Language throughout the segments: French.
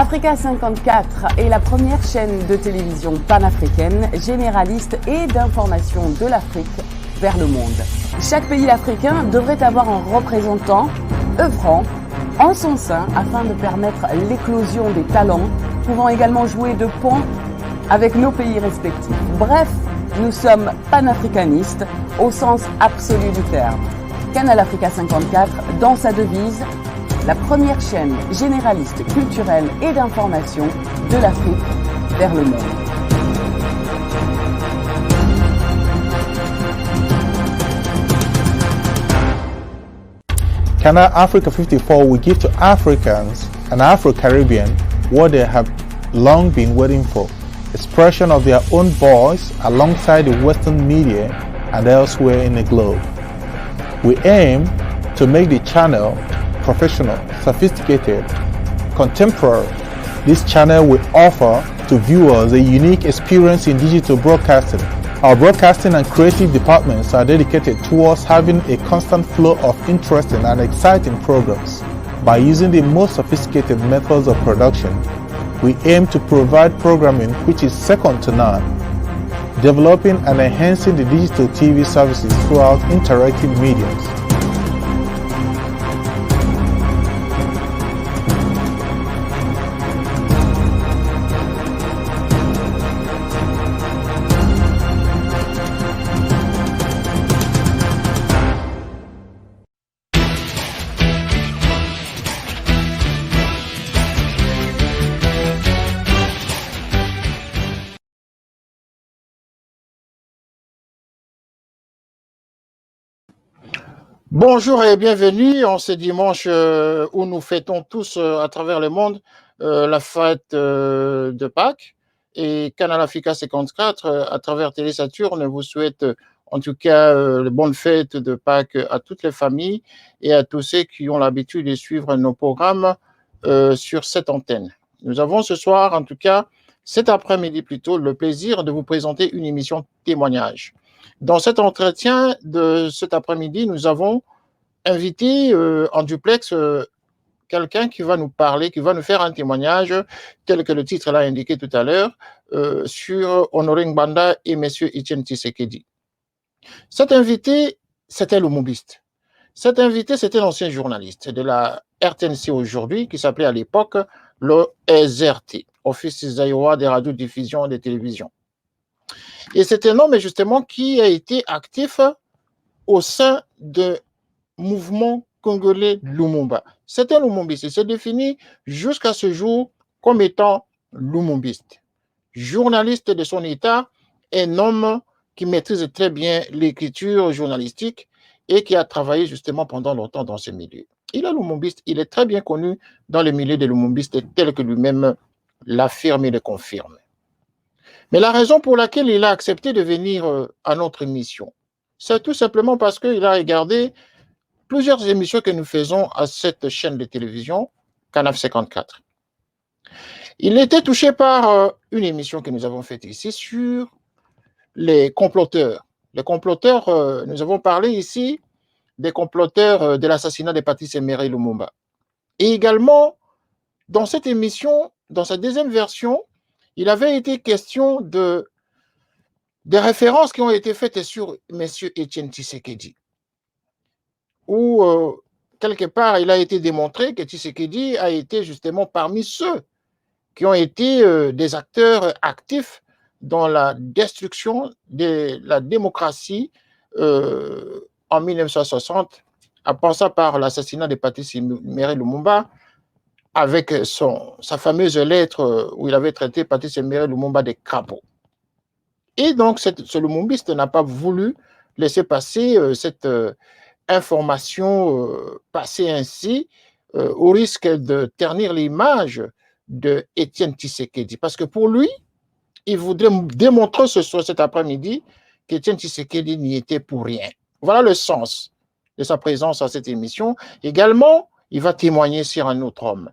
Africa 54 est la première chaîne de télévision panafricaine, généraliste et d'information de l'Afrique vers le monde. Chaque pays africain devrait avoir un représentant œuvrant en son sein afin de permettre l'éclosion des talents, pouvant également jouer de pont avec nos pays respectifs. Bref, nous sommes panafricanistes au sens absolu du terme. Canal Africa 54, dans sa devise, la première chaîne généraliste, culturelle et d'information de l'Afrique vers le monde. Canal Africa 54 will give to Africans and Afro-Caribbean what they have long been waiting for, expression of their own voice alongside the Western media and elsewhere in the globe. We aim to make the channel professional, sophisticated, contemporary. This channel will offer to viewers a unique experience in digital broadcasting. Our broadcasting and creative departments are dedicated towards having a constant flow of interesting and exciting programs. By using the most sophisticated methods of production, we aim to provide programming which is second to none, developing and enhancing the digital TV services throughout interactive mediums. Bonjour et bienvenue en ce dimanche où nous fêtons tous à travers le monde la fête de Pâques. Et Canal Africa 54, à travers Télé Saturne, vous souhaite en tout cas de bonnes fêtes de Pâques à toutes les familles et à tous ceux qui ont l'habitude de suivre nos programmes sur cette antenne. Nous avons ce soir, en tout cas cet après-midi plutôt, le plaisir de vous présenter une émission témoignage. Dans cet entretien de cet après-midi, nous avons invité en duplex quelqu'un qui va nous parler, qui va nous faire un témoignage, tel que le titre l'a indiqué tout à l'heure, sur Honoré Ngbanda et M. Etienne Tshisekedi. Cet invité, c'était l'humoriste. Cet invité, c'était l'ancien journaliste de la RTNC aujourd'hui, qui s'appelait à l'époque le SRT, Office Zaïrois des radiodiffusions et des télévisions. Et c'est un homme, justement, qui a été actif au sein de mouvement congolais Lumumba. C'est un lumumbiste. Il s'est défini jusqu'à ce jour comme étant lumumbiste. Journaliste de son état, un homme qui maîtrise très bien l'écriture journalistique et qui a travaillé justement pendant longtemps dans ce milieu. Il est lumumbiste, il est très bien connu dans le milieu des lumumbistes tel que lui-même l'affirme et le confirme. Mais la raison pour laquelle il a accepté de venir à notre émission, c'est tout simplement parce qu'il a regardé plusieurs émissions que nous faisons à cette chaîne de télévision, Canal 54. Il était touché par une émission que nous avons faite ici sur les comploteurs. Les comploteurs, nous avons parlé ici des comploteurs de l'assassinat de Patrice Emery Lumumba. Et également, dans cette émission, dans sa deuxième version, il avait été question des références qui ont été faites sur M. Etienne Tshisekedi, où quelque part il a été démontré que Tshisekedi a été justement parmi ceux qui ont été des acteurs actifs dans la destruction de la démocratie en 1960, à passer par l'assassinat de Patrice Emery Lumumba, avec sa fameuse lettre où il avait traité Patrice Emery Lumumba de crapaud. Et donc, ce lumumbiste n'a pas voulu laisser passer cette information passer ainsi, au risque de ternir l'image de Etienne Tshisekedi. Parce que pour lui, il voudrait démontrer cet après-midi qu'Etienne Tshisekedi n'y était pour rien. Voilà le sens de sa présence à cette émission. Également, il va témoigner sur un autre homme.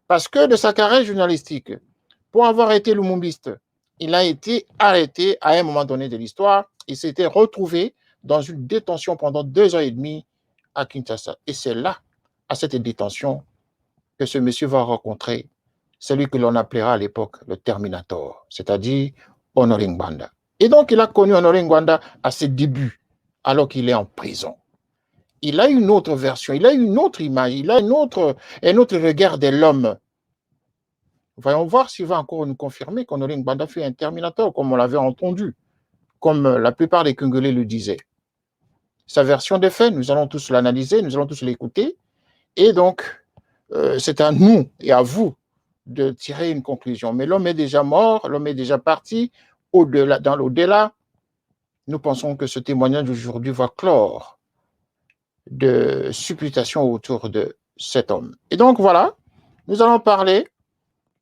Parce que de sa carrière journalistique, pour avoir été lumumbiste, il a été arrêté à un moment donné de l'histoire. Il s'était retrouvé dans une détention pendant 2 ans et demi à Kinshasa. Et c'est là, à cette détention, que ce monsieur va rencontrer celui que l'on appellera à l'époque le Terminator, c'est-à-dire Honoré Ngwanda. Et donc, il a connu Honoré Ngwanda à ses débuts, alors qu'il est en prison. Il a une autre version, il a une autre image, il a un autre regard de l'homme. Voyons voir s'il va encore nous confirmer qu'Honoré Ngwanda fut un Terminator, comme on l'avait entendu, comme la plupart des Congolais le disaient. Sa version des faits, nous allons tous l'analyser, nous allons tous l'écouter. Et donc, c'est à nous et à vous de tirer une conclusion. Mais l'homme est déjà mort, l'homme est déjà parti. Au-delà, dans l'au-delà, nous pensons que ce témoignage d'aujourd'hui va clore de supputations autour de cet homme. Et donc, voilà, nous allons parler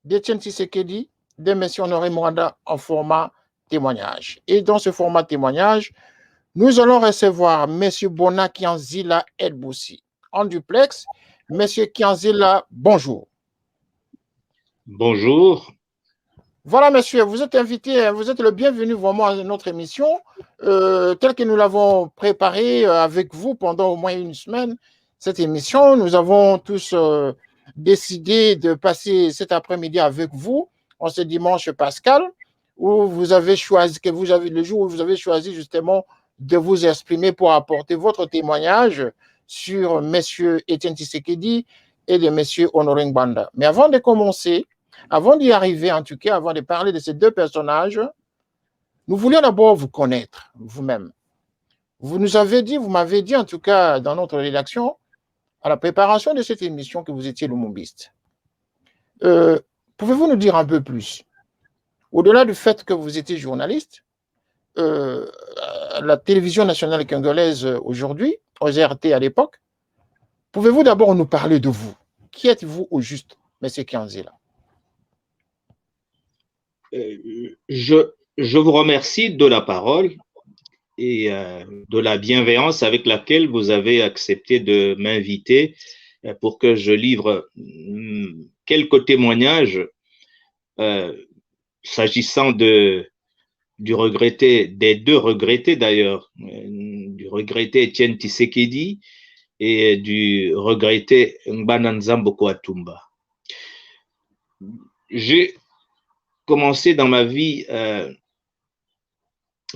d'Étienne Tshisekedi, de M. Honoré Ngwanda en format témoignage. Et dans ce format témoignage, nous allons recevoir M. Bona Kianzila Edboussi en duplex. M. Kianzila, bonjour. Bonjour. Voilà, monsieur, vous êtes invité, vous êtes le bienvenu vraiment à notre émission, telle que nous l'avons préparée avec vous pendant au moins une semaine. Cette émission, nous avons tous décidé de passer cet après-midi avec vous, en ce dimanche pascal, où vous avez choisi, le jour où vous avez choisi justement de vous exprimer pour apporter votre témoignage sur monsieur Étienne Tshisekedi et de monsieur Honoré Ngwanda. Mais avant de commencer, avant d'y arriver, en tout cas, avant de parler de ces deux personnages, nous voulions d'abord vous connaître vous-même. Vous m'avez dit, en tout cas, dans notre rédaction, à la préparation de cette émission, que vous étiez lumumbiste. Pouvez-vous nous dire un peu plus? Au-delà du fait que vous étiez journaliste, la télévision nationale congolaise aujourd'hui, OZRT à l'époque, pouvez-vous d'abord nous parler de vous? Qui êtes-vous au juste, M. Kianzila? Je vous remercie de la parole et de la bienveillance avec laquelle vous avez accepté de m'inviter pour que je livre quelques témoignages s'agissant des deux regrettés d'ailleurs, du regretté Étienne Tshisekedi et du regretté Ngwanda Nzambo Atumba. J'ai commencé dans ma vie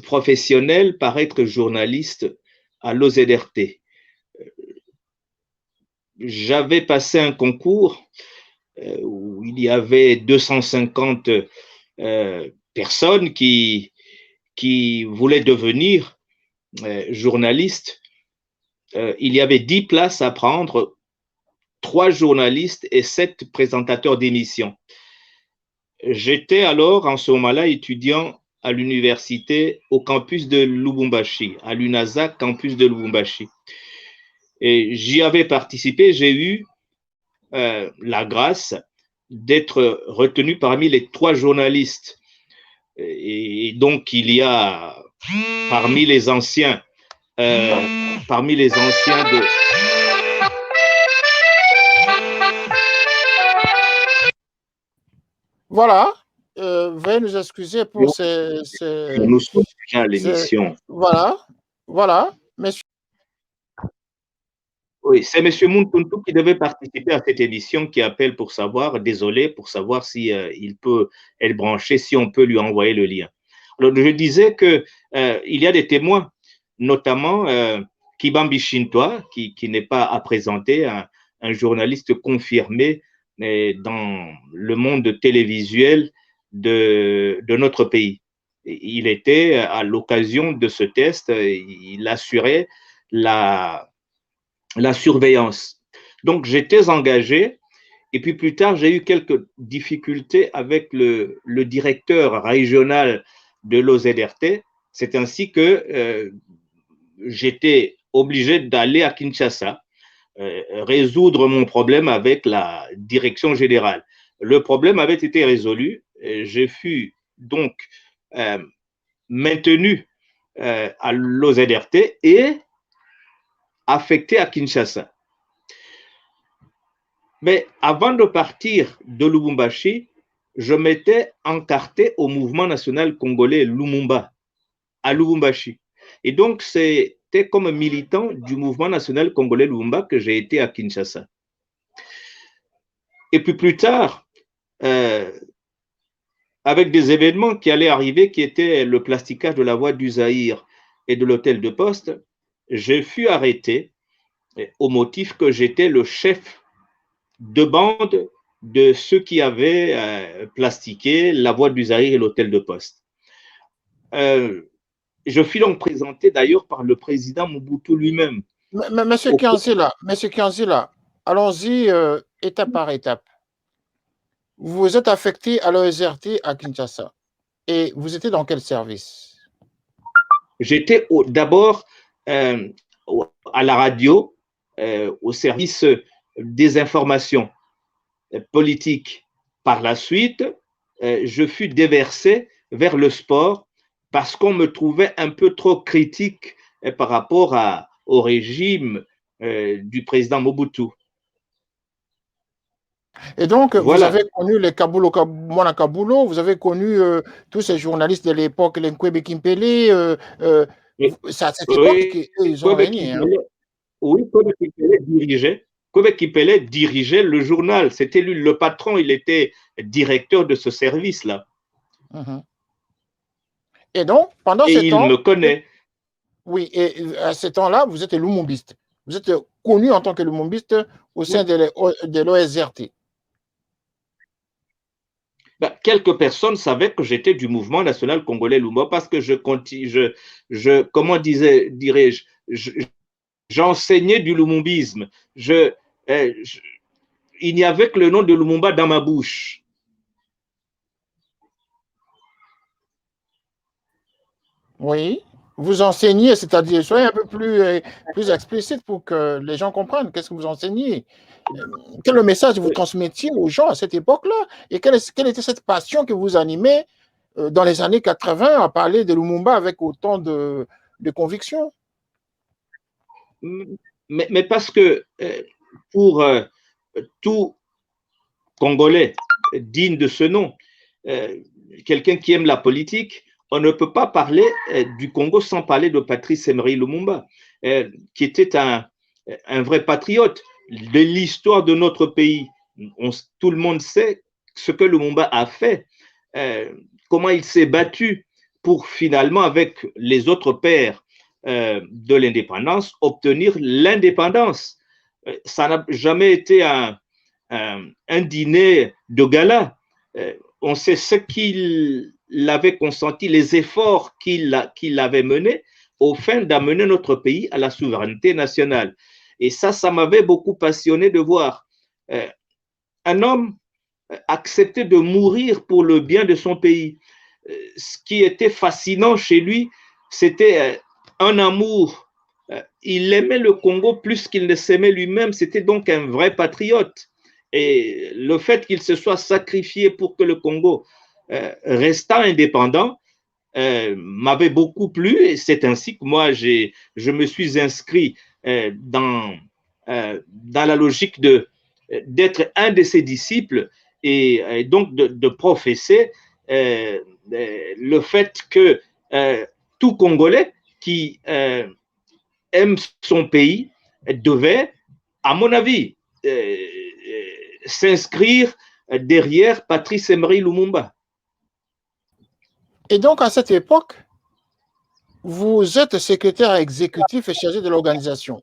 professionnelle par être journaliste à l'OZRT. J'avais passé un concours où il y avait 250 personnes qui voulaient devenir journalistes. Il y avait 10 places à prendre, 3 journalistes et 7 présentateurs d'émissions. J'étais alors, en ce moment-là, étudiant à l'université au campus de Lubumbashi, à l'UNASA, campus de Lubumbashi. Et j'y avais participé, j'ai eu la grâce d'être retenu parmi les 3 journalistes. Et donc, il y a parmi les anciens de... Voilà, veuillez nous excuser pour ces... Nous sommes déjà à l'émission. Voilà, monsieur. Oui, c'est M. Muntuntu qui devait participer à cette émission qui appelle pour savoir, désolé, pour savoir si il peut être branché, si on peut lui envoyer le lien. Alors, je disais que il y a des témoins, notamment Kibambi Shintoa, qui n'est pas à présenter, un journaliste confirmé dans le monde télévisuel de notre pays. Il était, à l'occasion de ce test, il assurait la surveillance. Donc, j'étais engagé et puis plus tard, j'ai eu quelques difficultés avec le directeur régional de l'OZRT. C'est ainsi que j'étais obligé d'aller à Kinshasa résoudre mon problème avec la direction générale. Le problème avait été résolu. Je fus donc maintenu à l'OZRT et affecté à Kinshasa. Mais avant de partir de Lubumbashi, je m'étais encarté au mouvement national congolais Lumumba, à Lubumbashi. Et donc, c'était comme militant du mouvement national congolais Lumumba que j'ai été à Kinshasa. Et puis plus tard, avec des événements qui allaient arriver, qui étaient le plasticage de la voie du Zaïre et de l'hôtel de poste, je fus arrêté au motif que j'étais le chef de bande de ceux qui avaient plastiqué la voie du Zaïre et l'hôtel de poste. Je fus donc présenté d'ailleurs par le président Mobutu lui-même. Monsieur Kianzila, allons-y étape par étape. Vous êtes affecté à l'OSRT à Kinshasa et vous étiez dans quel service? J'étais d'abord à la radio, au service des informations politiques. Par la suite, je fus déversé vers le sport parce qu'on me trouvait un peu trop critique par rapport au régime du président Mobutu. Et donc, Voilà. Vous avez connu les Mwana Kabulo, vous avez connu tous ces journalistes de l'époque, les Nkwebe Kimpele, c'est à cette époque qu'ils ont régné. Hein. Oui, Kwebe Kimpele dirigeait le journal. C'était lui le patron, il était directeur de ce service-là. Et donc, pendant ce temps… il me connaît. Oui, et à ce temps-là, vous êtes lumumbiste. Vous êtes connu en tant que lumumbiste au sein de l'OSRT. Quelques personnes savaient que j'étais du mouvement national congolais Lumumba parce que j'enseignais du lumumbisme. Il n'y avait que le nom de Lumumba dans ma bouche. Oui, vous enseignez, c'est-à-dire, soyez un peu plus explicite pour que les gens comprennent qu'est-ce que vous enseignez. Quel est le message que vous transmettiez aux gens à cette époque-là? Et quelle était cette passion que vous animez dans les années 80 à parler de Lumumba avec autant de conviction? Mais parce que pour tout Congolais digne de ce nom, quelqu'un qui aime la politique, on ne peut pas parler du Congo sans parler de Patrice Emery Lumumba, qui était un vrai patriote de l'histoire de notre pays. Tout le monde sait ce que Lumumba a fait, comment il s'est battu pour finalement, avec les autres pères de l'indépendance, obtenir l'indépendance. Ça n'a jamais été un dîner de gala. On sait ce qu'il avait consenti, les efforts qu'il avait menés au fin d'amener notre pays à la souveraineté nationale. Et ça m'avait beaucoup passionné de voir un homme accepter de mourir pour le bien de son pays. Ce qui était fascinant chez lui, c'était un amour. Il aimait le Congo plus qu'il ne s'aimait lui-même. C'était donc un vrai patriote. Et le fait qu'il se soit sacrifié pour que le Congo restant indépendant m'avait beaucoup plu. Et c'est ainsi que moi, je me suis inscrit dans la logique d'être un de ses disciples et donc de professer le fait que tout Congolais qui aime son pays devait, à mon avis, s'inscrire derrière Patrice Emery Lumumba. Et donc, à cette époque, vous êtes secrétaire exécutif et chargé de l'organisation.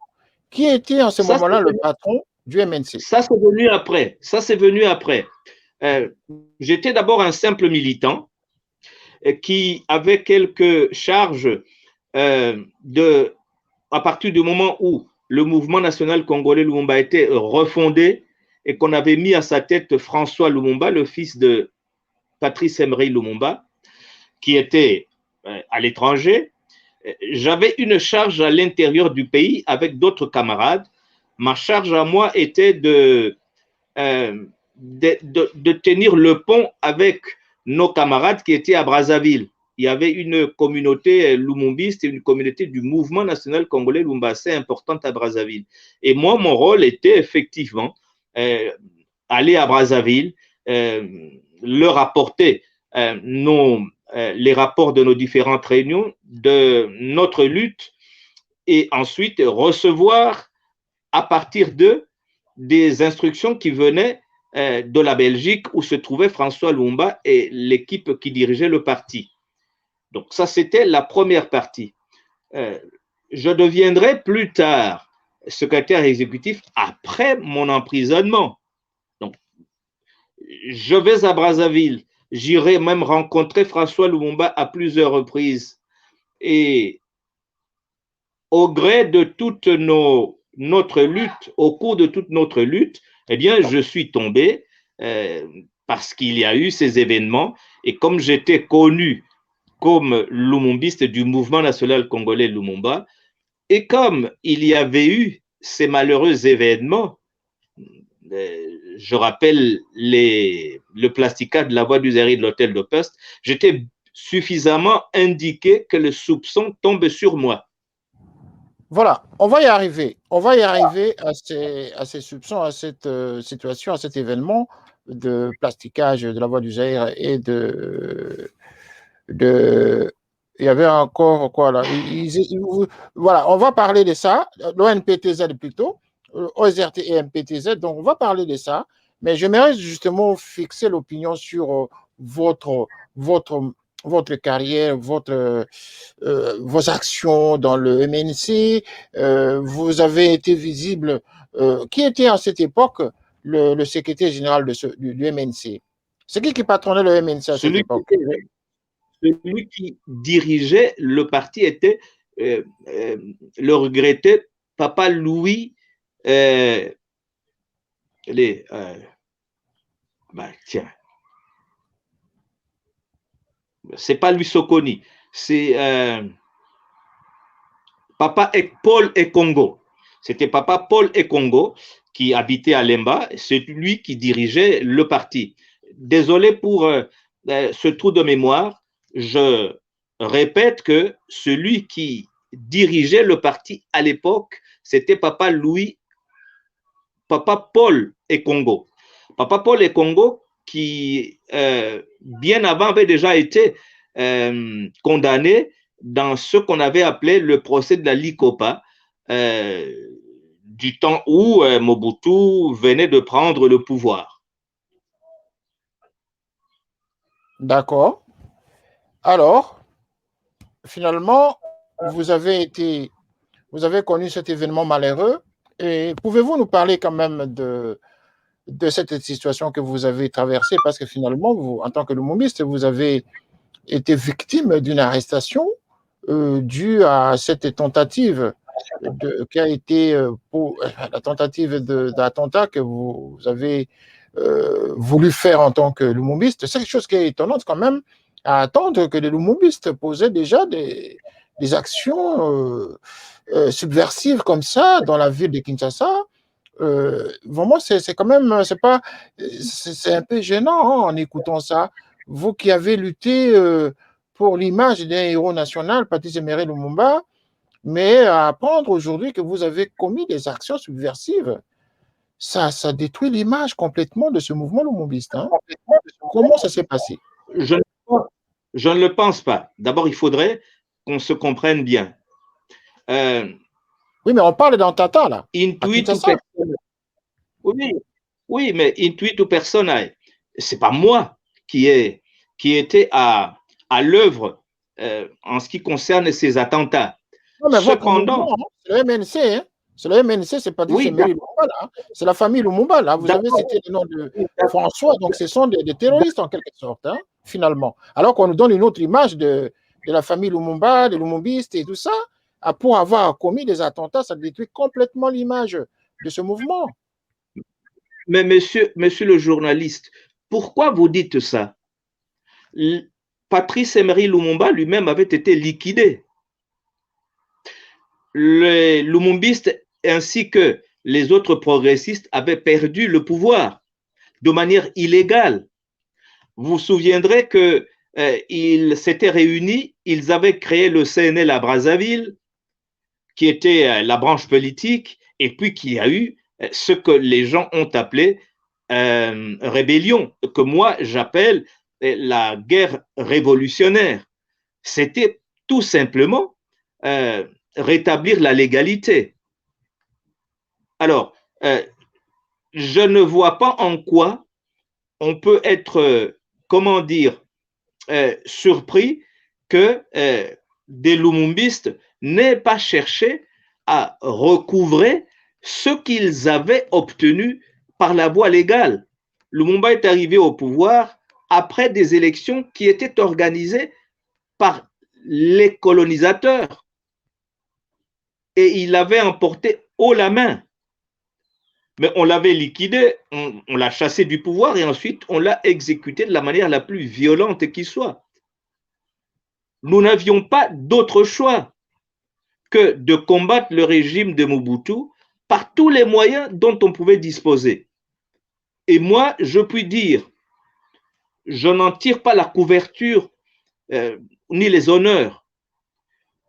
Qui était en ce moment-là le patron du MNC? Ça, c'est venu après. J'étais d'abord un simple militant qui avait quelques charges à partir du moment où le mouvement national congolais Lumumba était refondé et qu'on avait mis à sa tête François Lumumba, le fils de Patrice Emery Lumumba, qui était à l'étranger. J'avais une charge à l'intérieur du pays avec d'autres camarades. Ma charge à moi était de tenir le pont avec nos camarades qui étaient à Brazzaville. Il y avait une communauté lumumbiste et une communauté du mouvement national congolais Lumumba assez importante à Brazzaville. Et moi, mon rôle était effectivement aller à Brazzaville, leur apporter les rapports de nos différentes réunions, de notre lutte, et ensuite recevoir à partir d'eux des instructions qui venaient de la Belgique où se trouvait François Lumumba et l'équipe qui dirigeait le parti. Donc ça, c'était la première partie. Je deviendrai plus tard secrétaire exécutif après mon emprisonnement. Donc, je vais à Brazzaville. J'irai même rencontrer François Lumumba à plusieurs reprises. Et au gré de toute notre lutte, au cours de toute notre lutte, eh bien, je suis tombé parce qu'il y a eu ces événements. Et comme j'étais connu comme lumumbiste du mouvement national congolais Lumumba, et comme il y avait eu ces malheureux événements, je rappelle le plasticage de la voie du Zaire de l'hôtel de poste, j'étais suffisamment indiqué que le soupçon tombe sur moi. Voilà, on va y arriver. On va y arriver à ces soupçons, à cette situation, à cet événement de plasticage de la voie du Zaire et il y avait encore quoi là voilà, on va parler de ça, l'ONPTZ plutôt, OSRT et MPTZ, donc on va parler de ça, mais j'aimerais justement fixer l'opinion sur votre carrière, vos actions dans le MNC. Vous avez été visible. Qui était à cette époque le secrétaire général du MNC? C'est qui patronnait le MNC à cette époque? Celui qui dirigeait le parti était le regretté Papa Louis. Tiens. C'est pas Louis Sokoni, c'est Papa Paul Ekongo. C'était Papa Paul Ekongo qui habitait à Lemba, c'est lui qui dirigeait le parti. Désolé pour ce trou de mémoire, je répète que celui qui dirigeait le parti à l'époque, c'était Papa Paul Ekongo. Papa Paul Ekongo qui, bien avant, avait déjà été condamné dans ce qu'on avait appelé le procès de la Likopa, du temps où Mobutu venait de prendre le pouvoir. D'accord. Alors, finalement, vous avez connu cet événement malheureux, et pouvez-vous nous parler quand même de cette situation que vous avez traversée, parce que finalement, vous, en tant que lumumbiste, vous avez été victime d'une arrestation due à cette tentative qui a été la tentative d'attentat que vous avez voulu faire en tant que lumumbiste. C'est quelque chose qui est étonnant quand même à attendre que les lumumbistes posaient déjà des actions subversives comme ça dans la ville de Kinshasa. Vraiment, c'est quand même, c'est un peu gênant en écoutant ça. Vous qui avez lutté pour l'image d'un héros national, Patrice Emery Lumumba, mais à apprendre aujourd'hui que vous avez commis des actions subversives, ça détruit l'image complètement de ce mouvement lumumbiste. Hein? Comment ça s'est passé? Je ne le pense pas. D'abord, il faudrait qu'on se comprenne bien. Oui, mais on parle d'Antata, là. Oui, mais intuit ou personnae, c'est pas moi qui était à l'œuvre en ce qui concerne ces attentats. Non, mais cependant, c'est le MNC, hein? C'est le MNC, c'est pas Lumumba, là. C'est la famille Lumumba, là. Vous avez cité le nom de François, donc ce sont des terroristes en quelque sorte, hein, finalement. Alors qu'on nous donne une autre image de la famille Lumumba, des lumumbistes et tout ça, pour avoir commis des attentats, ça détruit complètement l'image de ce mouvement. Mais monsieur le journaliste, pourquoi vous dites ça? Patrice Emery Lumumba lui-même avait été liquidé. Les lumumbistes ainsi que les autres progressistes avaient perdu le pouvoir de manière illégale. Vous vous souviendrez qu'ils s'étaient réunis, ils avaient créé le CNL à Brazzaville, qui était la branche politique, et puis qu'il y a eu ce que les gens ont appelé rébellion, que moi j'appelle la guerre révolutionnaire. C'était tout simplement rétablir la légalité. Alors, je ne vois pas en quoi on peut être, comment dire, surpris que des lumumbistes n'aient pas cherché à recouvrer ce qu'ils avaient obtenu par la voie légale. Lumumba est arrivé au pouvoir après des élections qui étaient organisées par les colonisateurs et il l'avait emporté haut la main. Mais on l'avait liquidé, on l'a chassé du pouvoir et ensuite on l'a exécuté de la manière la plus violente qui soit. Nous n'avions pas d'autre choix que de combattre le régime de Mobutu par tous les moyens dont on pouvait disposer. Et moi, je puis dire, je n'en tire pas la couverture ni les honneurs.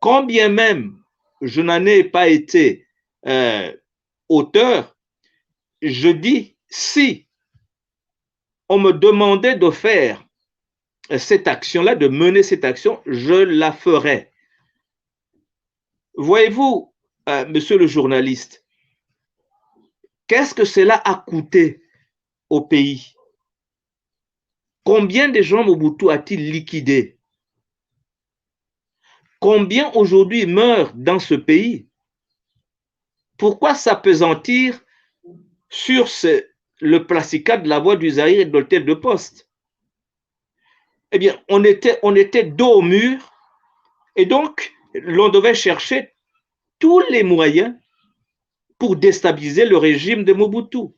Quand bien même je n'en ai pas été auteur, je dis, si on me demandait de faire cette action-là, de mener cette action, je la ferais. Voyez-vous, monsieur le journaliste, qu'est-ce que cela a coûté au pays? Combien de gens Mobutu a-t-il liquidé? Combien aujourd'hui meurent dans ce pays? Pourquoi s'appesantir sur le placicade de la voie du Zaïre et de l'hôtel de poste? Eh bien, on était dos au mur et donc l'on devait chercher tous les moyens pour déstabiliser le régime de Mobutu.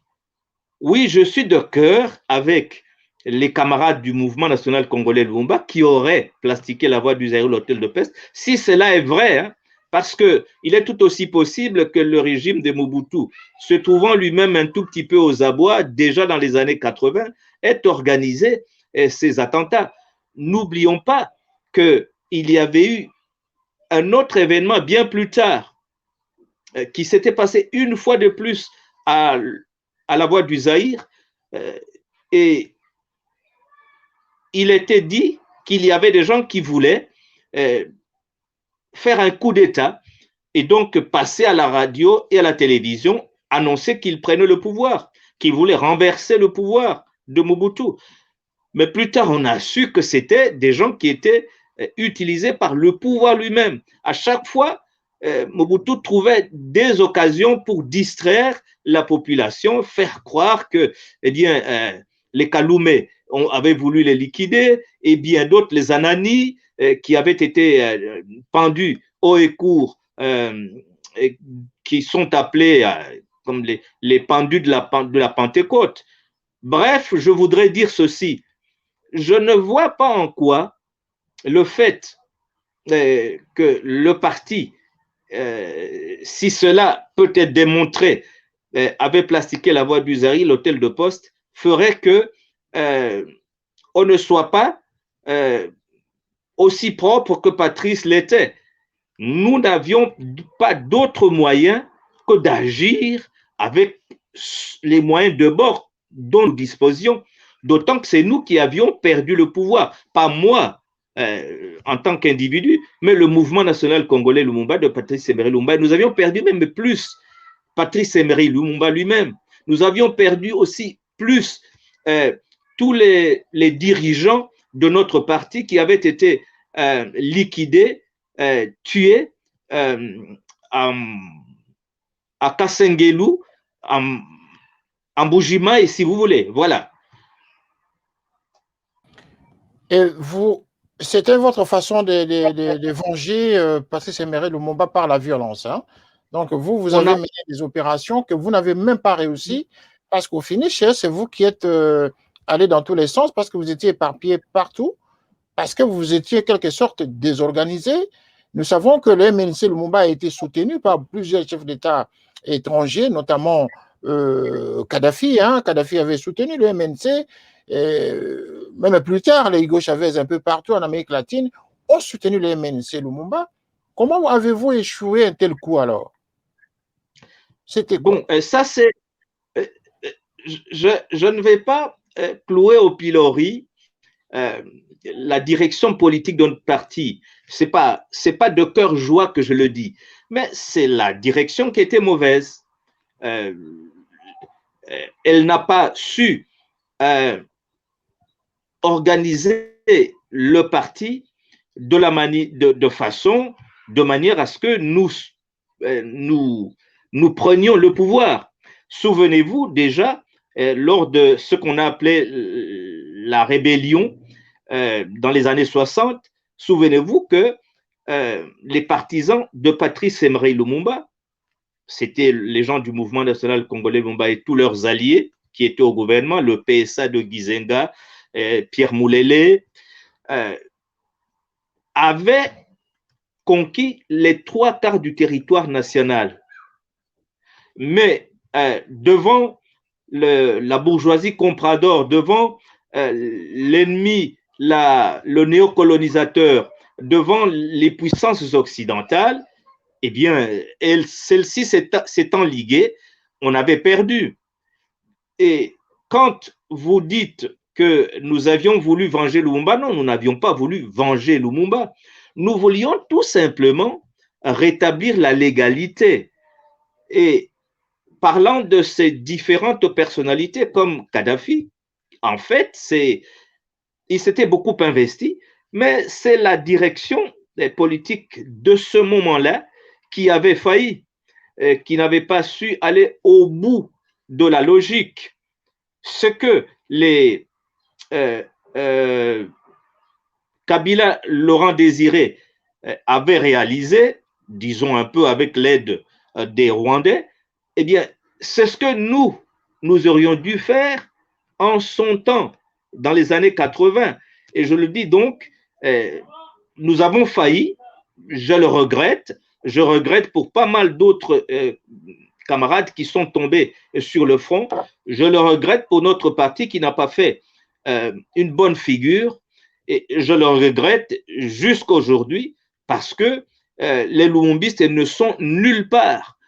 Oui, je suis de cœur avec les camarades du mouvement national congolais Lumumba qui auraient plastiqué la voie du Zaïre, l'hôtel de peste, si cela est vrai, hein, parce qu'il est tout aussi possible que le régime de Mobutu, se trouvant lui-même un tout petit peu aux abois, déjà dans les années 80, ait organisé ces attentats. N'oublions pas qu'il y avait eu un autre événement bien plus tard qui s'était passé une fois de plus à la voie du Zaïre et il était dit qu'il y avait des gens qui voulaient faire un coup d'État et donc passer à la radio et à la télévision, annoncer qu'ils prenaient le pouvoir, qu'ils voulaient renverser le pouvoir de Mobutu. Mais plus tard, on a su que c'était des gens qui étaient utilisés par le pouvoir lui-même. À chaque fois, Mobutu trouvait des occasions pour distraire la population, faire croire que eh bien, les Kaloumé avaient voulu les liquider et bien d'autres, les Anani, qui avaient été pendus haut et court, qui sont appelés comme les pendus de la Pentecôte. Bref, je voudrais dire ceci. Je ne vois pas en quoi le fait que le parti, si cela peut être démontré, avait plastiqué la voie du Zaïre, l'hôtel de poste, ferait que on ne soit pas aussi propre que Patrice l'était. Nous n'avions pas d'autre moyen que d'agir avec les moyens de bord dont nous disposions, d'autant que c'est nous qui avions perdu le pouvoir, pas moi en tant qu'individu, mais le mouvement national congolais Lumumba de Patrice Emery Lumumba. Nous avions perdu même plus Patrice Emery Lumumba lui-même. Nous avions perdu aussi plus tous les dirigeants de notre parti qui avaient été liquidés, tués à Kassengelou, en Boujima, et si vous voulez, voilà. Et vous, c'était votre façon de venger Patrice Emery Lumumba par la violence. Hein? Donc, vous avez mené des opérations que vous n'avez même pas réussi parce qu'au finish, c'est vous qui êtes allé dans tous les sens parce que vous étiez éparpillé partout, parce que vous étiez quelque sorte désorganisé. Nous savons que le MNC Lumumba a été soutenu par plusieurs chefs d'État étrangers, notamment Kadhafi. Hein? Kadhafi avait soutenu le MNC. Même plus tard, les Hugo Chavez un peu partout en Amérique latine ont soutenu le MNC Lumumba. Comment avez-vous échoué un tel coup alors? C'était bon. Ça c'est. Je ne vais pas clouer au pilori la direction politique de notre parti. C'est pas de cœur joie que je le dis, mais c'est la direction qui était mauvaise. elle n'a pas su organiser le parti de façon, de manière à ce que nous prenions le pouvoir. Souvenez-vous déjà, lors de ce qu'on a appelé la rébellion dans les années 60, souvenez-vous que les partisans de Patrice Emery Lumumba, c'était les gens du mouvement national congolais Lumumba et tous leurs alliés qui étaient au gouvernement, le PSA de Gizenga, Pierre Moulele, avaient conquis les 3/4 du territoire national. Mais devant la bourgeoisie comprador, devant l'ennemi, le néocolonisateur, devant les puissances occidentales, eh bien, celle-ci s'étant liguée, on avait perdu. Et quand vous dites que nous avions voulu venger Lumumba, non, nous n'avions pas voulu venger Lumumba. Nous voulions tout simplement rétablir la légalité. Et parlant de ces différentes personnalités comme Kadhafi, en fait, il s'était beaucoup investi, mais c'est la direction des politiques de ce moment-là qui avait failli, qui n'avait pas su aller au bout de la logique. Ce que les Kabila, Laurent Désiré avait réalisé, disons un peu avec l'aide des Rwandais, eh bien, c'est ce que nous aurions dû faire en son temps, dans les années 80. Et je le dis donc, nous avons failli, je le regrette, je regrette pour pas mal d'autres camarades qui sont tombés sur le front, je le regrette pour notre parti qui n'a pas fait une bonne figure, et je le regrette jusqu'aujourd'hui parce que les Lumumbistes ne sont nulle part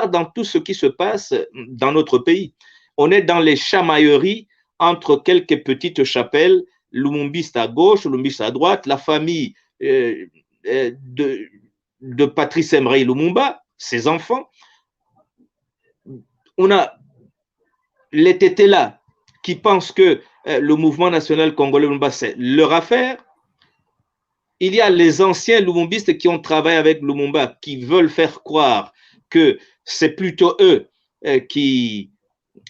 dans tout ce qui se passe dans notre pays. On est dans les chamailleries entre quelques petites chapelles, Lumumbistes à gauche, Lumumbistes à droite, la famille de Patrice Emery Lumumba, ses enfants. On a les tétés là qui pensent que le mouvement national congolais Lumumba, c'est leur affaire. Il y a les anciens lumumbistes qui ont travaillé avec Lumumba, qui veulent faire croire que c'est plutôt eux qui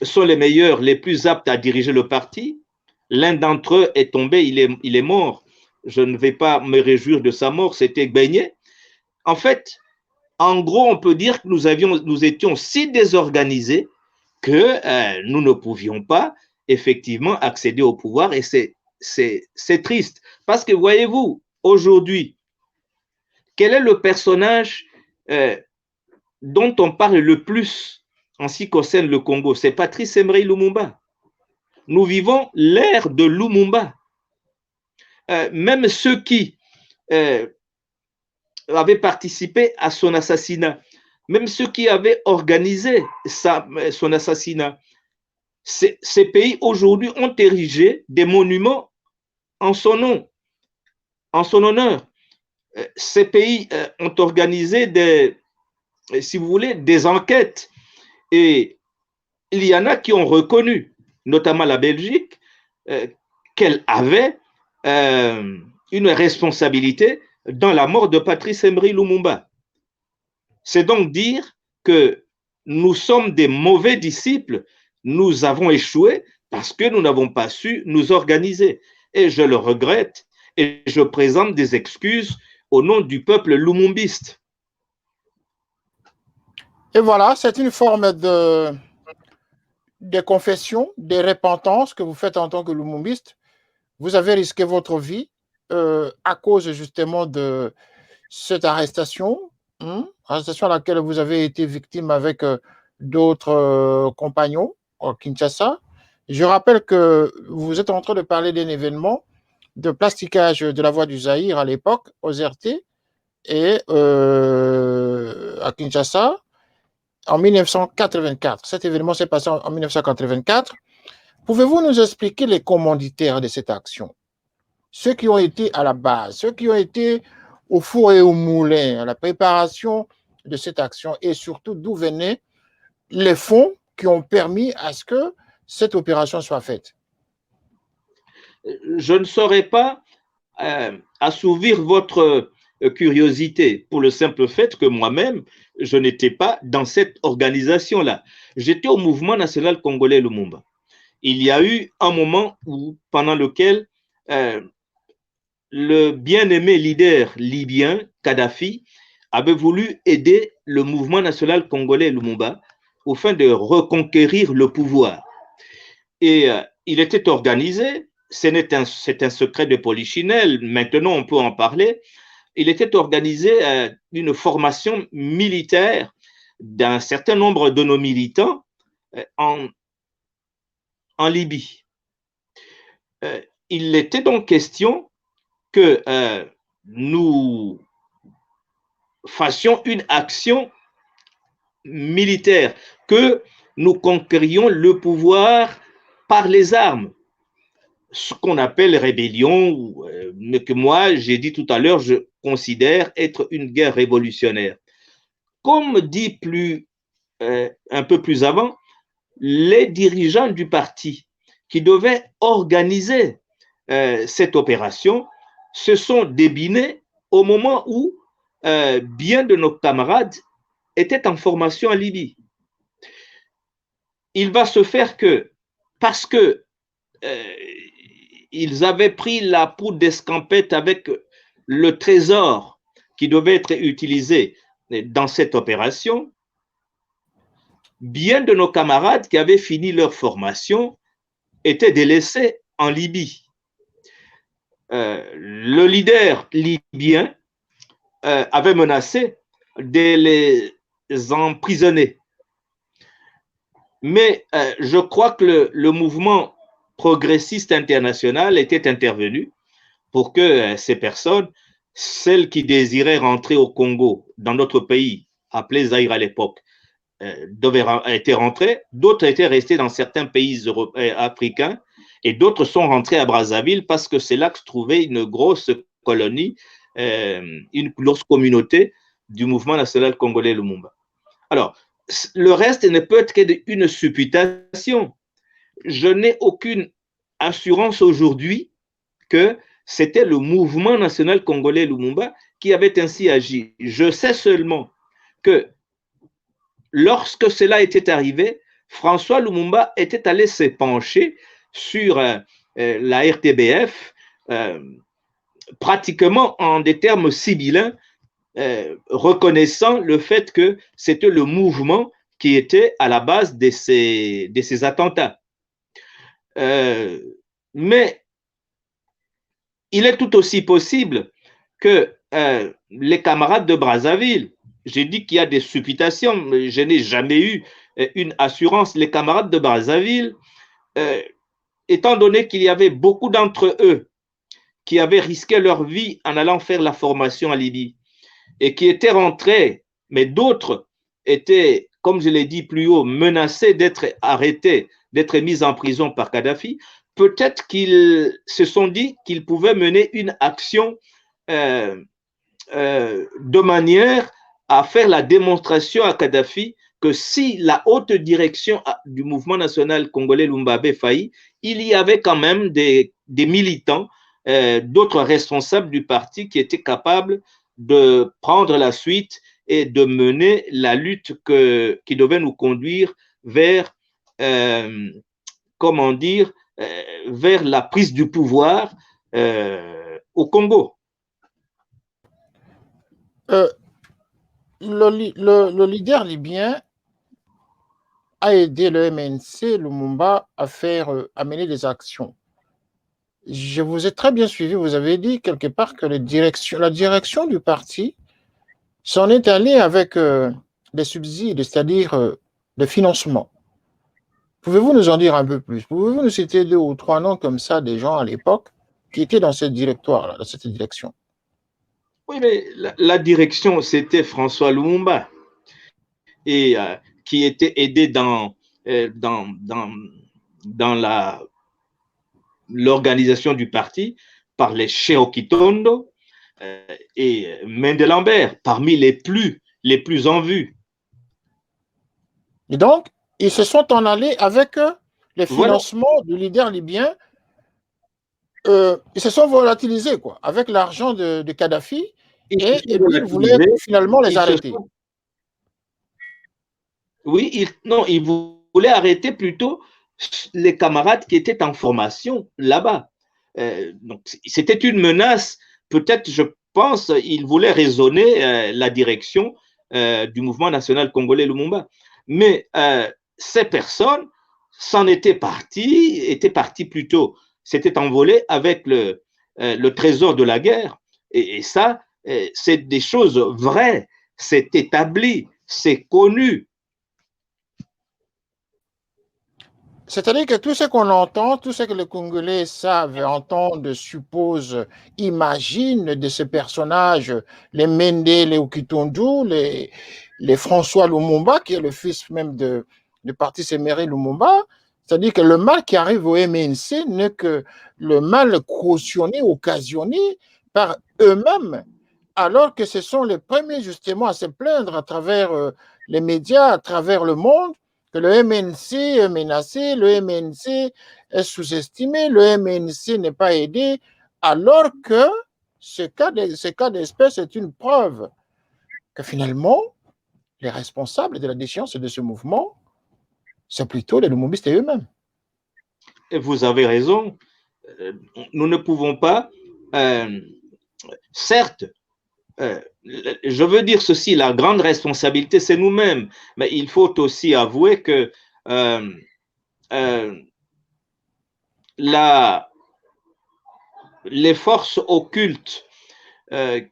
sont les meilleurs, les plus aptes à diriger le parti. L'un d'entre eux est tombé, il est mort. Je ne vais pas me réjouir de sa mort, c'était Beignet. En fait, en gros, on peut dire que nous étions si désorganisés que nous ne pouvions pas effectivement accéder au pouvoir, et c'est triste. Parce que voyez-vous, aujourd'hui, quel est le personnage dont on parle le plus en ce qui concerne le Congo? C'est Patrice Emery Lumumba. Nous vivons l'ère de Lumumba. Même ceux qui avaient participé à son assassinat, même ceux qui avaient organisé son assassinat, ces pays aujourd'hui ont érigé des monuments en son nom, en son honneur. Ces pays ont organisé si vous voulez, des enquêtes. Et il y en a qui ont reconnu, notamment la Belgique, qu'elle avait une responsabilité dans la mort de Patrice Emery Lumumba. C'est donc dire que nous sommes des mauvais disciples, nous avons échoué parce que nous n'avons pas su nous organiser. Et je le regrette et je présente des excuses au nom du peuple lumumbiste. Et voilà, c'est une forme de confession, de repentance que vous faites en tant que lumumbiste. Vous avez risqué votre vie à cause justement de cette arrestation, arrestation à laquelle vous avez été victime avec d'autres compagnons au Kinshasa. Je rappelle que vous êtes en train de parler d'un événement de plasticage de la voie du Zaïre à l'époque, aux RT, et à Kinshasa, en 1984. Cet événement s'est passé en 1984. Pouvez-vous nous expliquer les commanditaires de cette action? Ceux qui ont été à la base, ceux qui ont été au four et au moulin, à la préparation de cette action, et surtout d'où venaient les fonds qui ont permis à ce que cette opération soit faite? Je ne saurais pas assouvir votre curiosité pour le simple fait que moi-même, je n'étais pas dans cette organisation-là. J'étais au mouvement national congolais Lumumba. Il y a eu un moment pendant lequel le bien-aimé leader libyen, Kadhafi, avait voulu aider le mouvement national congolais Lumumba au fin de reconquérir le pouvoir. Et il était organisé, c'est un secret de polichinelle, maintenant on peut en parler, il était organisé d'une formation militaire d'un certain nombre de nos militants en Libye. Il était donc question que nous fassions une action militaire, que nous conquérions le pouvoir par les armes, ce qu'on appelle rébellion, mais que moi, j'ai dit tout à l'heure, je considère être une guerre révolutionnaire. Comme dit un peu plus avant, les dirigeants du parti qui devaient organiser cette opération se sont débinés au moment où bien de nos camarades étaient en formation en Libye. Il va se faire que, parce que ils avaient pris la poudre d'escampette avec le trésor qui devait être utilisé dans cette opération, bien de nos camarades qui avaient fini leur formation étaient délaissés en Libye. Le leader libyen avait menacé de les emprisonner. Mais je crois que le mouvement progressiste international était intervenu pour que ces personnes, celles qui désiraient rentrer au Congo, dans notre pays, appelé Zaïre à l'époque, étaient rentrées, d'autres étaient restés dans certains pays africains et d'autres sont rentrés à Brazzaville parce que c'est là que se trouvait une grosse colonie, une grosse communauté du mouvement national congolais Lumumba. Alors, le reste ne peut être qu'une supputation. Je n'ai aucune assurance aujourd'hui que c'était le mouvement national congolais Lumumba qui avait ainsi agi. Je sais seulement que lorsque cela était arrivé, François Lumumba était allé se pencher sur la RTBF, pratiquement en des termes sibyllins, reconnaissant le fait que c'était le mouvement qui était à la base de ces attentats. Mais il est tout aussi possible que les camarades de Brazzaville, j'ai dit qu'il y a des supputations, mais je n'ai jamais eu une assurance, les camarades de Brazzaville, étant donné qu'il y avait beaucoup d'entre eux qui avaient risqué leur vie en allant faire la formation en Libye et qui étaient rentrés, mais d'autres étaient, comme je l'ai dit plus haut, menacés d'être arrêtés, d'être mis en prison par Kadhafi, peut-être qu'ils se sont dit qu'ils pouvaient mener une action de manière à faire la démonstration à Kadhafi que si la haute direction du mouvement national congolais Lumumba avait failli, il y avait quand même des militants, d'autres responsables du parti qui étaient capables de prendre la suite et de mener la lutte qui devait nous conduire vers, comment dire, vers la prise du pouvoir au Congo. Le leader libyen a aidé le MNC Lumumba à mener des actions. Je vous ai très bien suivi, vous avez dit quelque part que la direction du parti s'en est allée avec des subsides, c'est-à-dire des financements. Pouvez-vous nous en dire un peu plus? Pouvez-vous nous citer 2 ou 3 noms comme ça des gens à l'époque qui étaient dans cette directoire-là, dans cette direction? Oui, mais la direction, c'était François Lumumba et qui était aidé dans l'organisation du parti par les Cheikh Kitondo et Mendelambert, parmi les plus en vue. Et donc, ils se sont en allés avec les Voilà. financements du leader libyen. Ils se sont volatilisés quoi, avec l'argent de Kadhafi Ils se et sont lui, il voulait volatilisés. finalement les Ils se arrêter. sont, oui, non, ils voulaient arrêter plutôt les camarades qui étaient en formation là-bas. Donc, c'était une menace. Peut-être, je pense, ils voulaient raisonner la direction du mouvement national congolais Lumumba. Mais ces personnes s'en étaient parties plutôt, s'étaient envolées avec le trésor de la guerre. Et ça, c'est des choses vraies, c'est établi, c'est connu. C'est-à-dire que tout ce qu'on entend, tout ce que les Congolais savent, entendent, supposent, imaginent de ces personnages, les Mende, les Okitundu, les François Lumumba, qui est le fils même de Patrice Emery Lumumba, c'est-à-dire que le mal qui arrive au MNC n'est que le mal cautionné, occasionné par eux-mêmes, alors que ce sont les premiers justement à se plaindre à travers les médias, à travers le monde, que le MNC est menacé, le MNC est sous-estimé, le MNC n'est pas aidé, alors que ce cas d'espèce est une preuve que finalement, les responsables de la déchéance de ce mouvement, c'est plutôt les lumumbistes eux-mêmes. Et vous avez raison. Nous ne pouvons pas, certes, je veux dire ceci, la grande responsabilité, c'est nous-mêmes, mais il faut aussi avouer que les forces occultes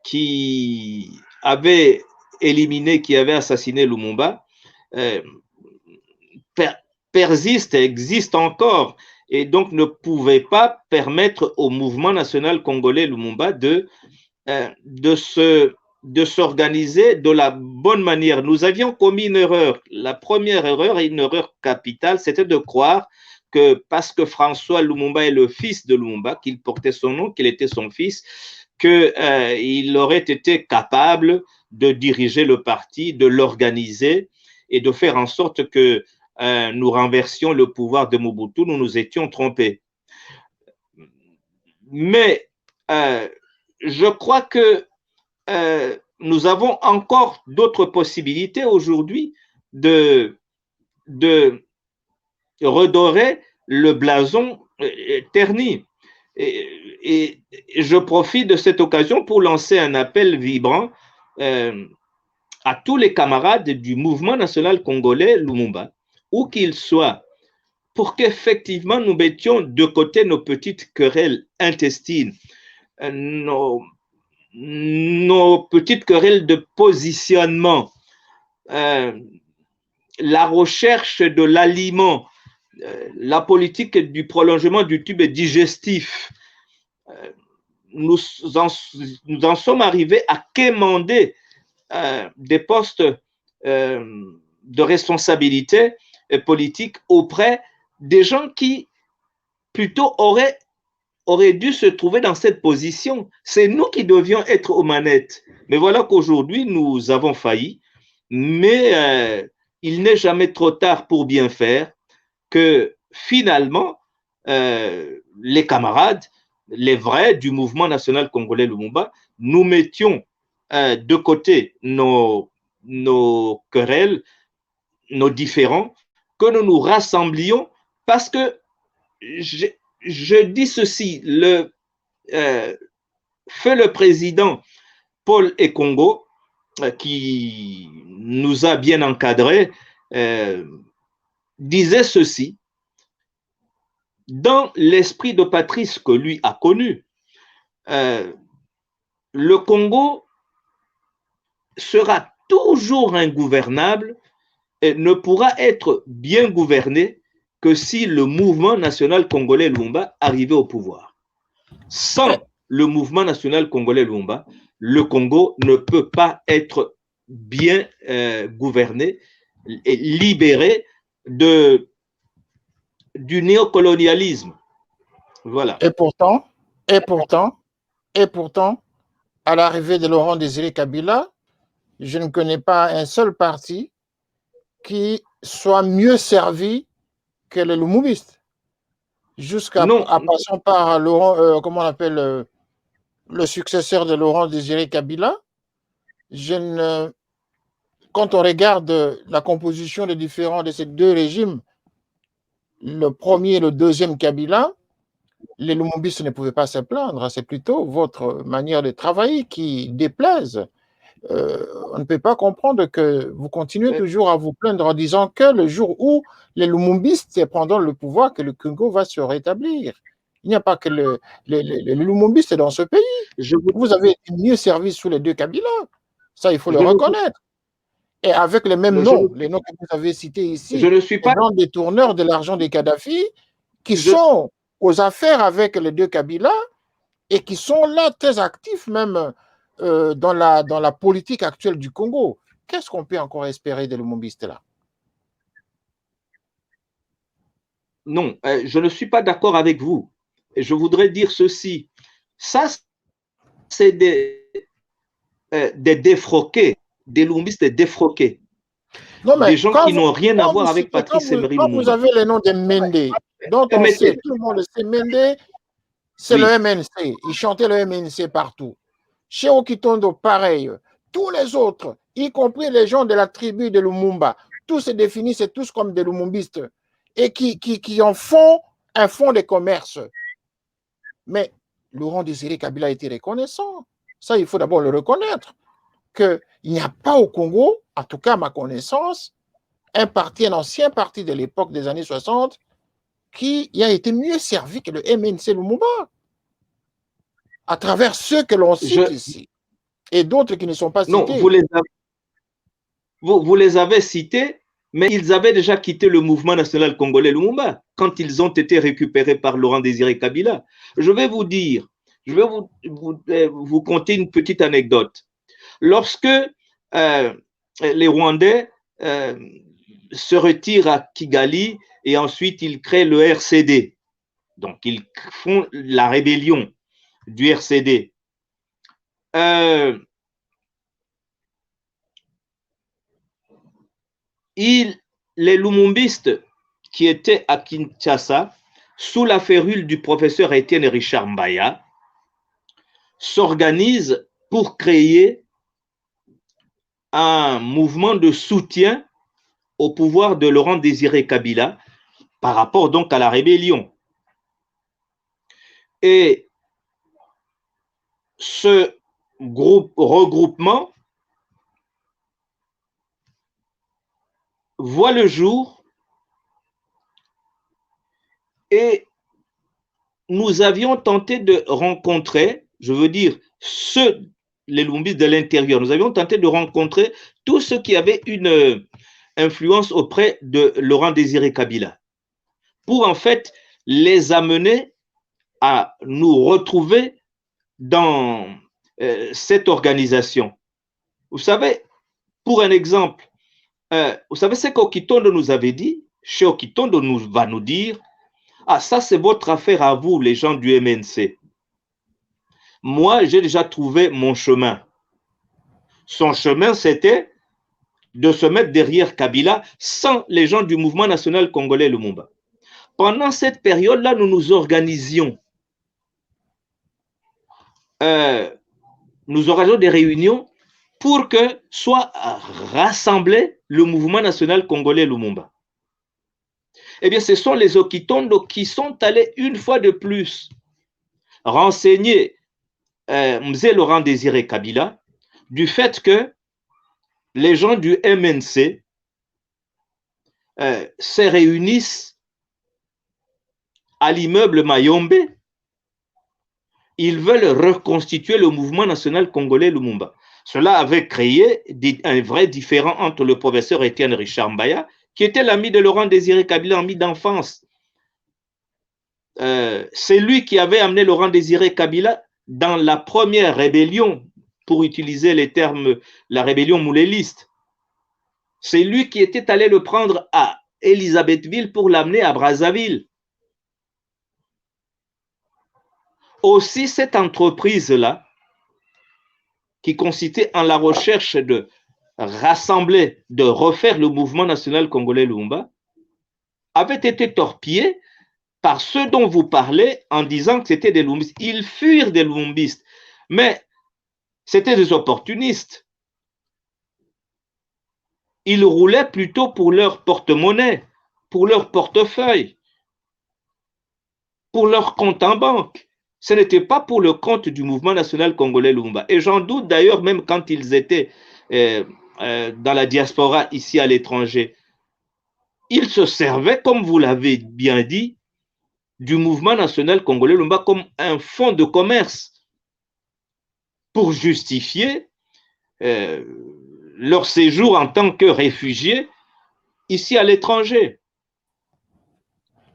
qui avaient éliminé, qui avaient assassiné Lumumba, persistent, existent encore, et donc ne pouvaient pas permettre au mouvement national congolais Lumumba de s'organiser de la bonne manière. Nous avions commis une erreur. La première erreur, et une erreur capitale, c'était de croire que parce que François Lumumba est le fils de Lumumba, qu'il portait son nom, qu'il était son fils, qu'il aurait été capable de diriger le parti, de l'organiser et de faire en sorte que nous renversions le pouvoir de Mobutu. Nous nous étions trompés. Mais je crois que nous avons encore d'autres possibilités aujourd'hui de redorer le blason terni. Et je profite de cette occasion pour lancer un appel vibrant à tous les camarades du mouvement national congolais Lumumba, où qu'ils soient, pour qu'effectivement nous mettions de côté nos petites querelles intestines, nos petites querelles de positionnement, la recherche de l'aliment, la politique du prolongement du tube digestif. Nous en sommes arrivés à quémander des postes de responsabilité politique auprès des gens qui plutôt auraient dû se trouver dans cette position. C'est nous qui devions être aux manettes. Mais voilà qu'aujourd'hui, nous avons failli. Mais il n'est jamais trop tard pour bien faire, que finalement, les camarades, les vrais du mouvement national congolais Lumumba, nous mettions de côté nos querelles, nos différends, que nous nous rassemblions, parce que je dis ceci, feu le président Paul Ekongo, qui nous a bien encadrés, disait ceci: dans l'esprit de Patrice que lui a connu, le Congo sera toujours ingouvernable et ne pourra être bien gouverné que si le mouvement national congolais Lumumba arrivait au pouvoir. Sans le mouvement national congolais Lumumba, le Congo ne peut pas être bien gouverné et libéré du néocolonialisme. Voilà. Et pourtant, à l'arrivée de Laurent Désiré Kabila, je ne connais pas un seul parti qui soient mieux servis que les lumumbistes, jusqu'à passant par Laurent, comment on appelle, le successeur de Laurent Désiré Kabila. Quand on regarde la composition des différents de ces deux régimes, le premier et le deuxième Kabila, les lumumbistes ne pouvaient pas se plaindre. C'est plutôt votre manière de travailler qui déplaise. On ne peut pas comprendre que vous continuez toujours à vous plaindre en disant que le jour où les lumumbistes prendront le pouvoir, que le Congo va se rétablir. Il n'y a pas que les lumumbistes dans ce pays. Vous avez été mieux servi sous les deux Kabila. Ça, il faut le reconnaître. Et avec les mêmes noms, les noms que vous avez cités ici, les grands détourneurs de l'argent des Kadhafi, qui sont aux affaires avec les deux Kabila et qui sont là très actifs même dans la politique actuelle du Congo. Qu'est-ce qu'on peut encore espérer des lumumbistes là? Non, je ne suis pas d'accord avec vous. Je voudrais dire ceci. Ça, c'est des défroqués, des lumumbistes défroqués. Non, mais des gens qui n'ont rien à voir avec Patrice Emery Lumumba. Quand vous avez les noms de Mende, dont on sait, tout le monde le sait, Mende, c'est le MNC. Il chantait le MNC partout. Chez Okitondo, pareil. Tous les autres, y compris les gens de la tribu de Lumumba, tous se définissent tous comme des lumumbistes et qui en font un fonds de commerce. Mais Laurent Désiré Kabila a été reconnaissant. Ça, il faut d'abord le reconnaître. Qu'il n'y a pas au Congo, en tout cas à ma connaissance, un ancien parti de l'époque des années 60 qui a été mieux servi que le MNC Lumumba. À travers ceux que l'on cite ici. Et d'autres qui ne sont pas cités. Non, vous les avez cités, mais ils avaient déjà quitté le mouvement national congolais Lumumba quand ils ont été récupérés par Laurent Désiré Kabila. Je vais vous dire, je vais vous conter une petite anecdote. Lorsque les Rwandais se retirent à Kigali et ensuite ils créent le RCD, donc ils font la rébellion du RCD. Les lumumbistes qui étaient à Kinshasa, sous la férule du professeur Étienne Richard Mbaya, s'organisent pour créer un mouvement de soutien au pouvoir de Laurent Désiré Kabila par rapport donc à la rébellion. Et ce regroupement voit le jour et nous avions tenté de rencontrer, je veux dire, les lumumbistes de l'intérieur, nous avions tenté de rencontrer tous ceux qui avaient une influence auprès de Laurent Désiré Kabila pour en fait les amener à nous retrouver dans cette organisation. Vous savez, pour un exemple, vous savez ce qu'Okitondo nous avait dit? Chez Okitondo va nous dire, ah, ça c'est votre affaire à vous, les gens du MNC. Moi, j'ai déjà trouvé mon chemin. Son chemin, c'était de se mettre derrière Kabila sans les gens du mouvement national congolais Lumumba. Pendant cette période-là, nous nous organisions. Nous organisions des réunions pour que soit rassemblé le mouvement national congolais Lumumba. Eh bien, ce sont les Okitondo qui sont allés une fois de plus renseigner Mzee Laurent Désiré Kabila du fait que les gens du MNC se réunissent à l'immeuble Mayombe. Ils veulent reconstituer le mouvement national congolais Lumumba. Cela avait créé un vrai différend entre le professeur Étienne Richard Mbaya, qui était l'ami de Laurent Désiré Kabila, ami d'enfance. C'est lui qui avait amené Laurent Désiré Kabila dans la première rébellion, pour utiliser les termes, la rébellion mouléliste. C'est lui qui était allé le prendre à Elisabethville pour l'amener à Brazzaville. Aussi, cette entreprise-là, qui consistait en la recherche de rassembler, de refaire le mouvement national congolais Lumumba, avait été torpillé par ceux dont vous parlez en disant que c'était des Lumumbistes. Ils furent des Lumumbistes, mais c'était des opportunistes. Ils roulaient plutôt pour leur porte-monnaie, pour leur portefeuille, pour leur compte en banque. Ce n'était pas pour le compte du mouvement national congolais Lumumba. Et j'en doute d'ailleurs même quand ils étaient dans la diaspora ici à l'étranger. Ils se servaient, comme vous l'avez bien dit, du mouvement national congolais Lumumba comme un fonds de commerce pour justifier leur séjour en tant que réfugiés ici à l'étranger.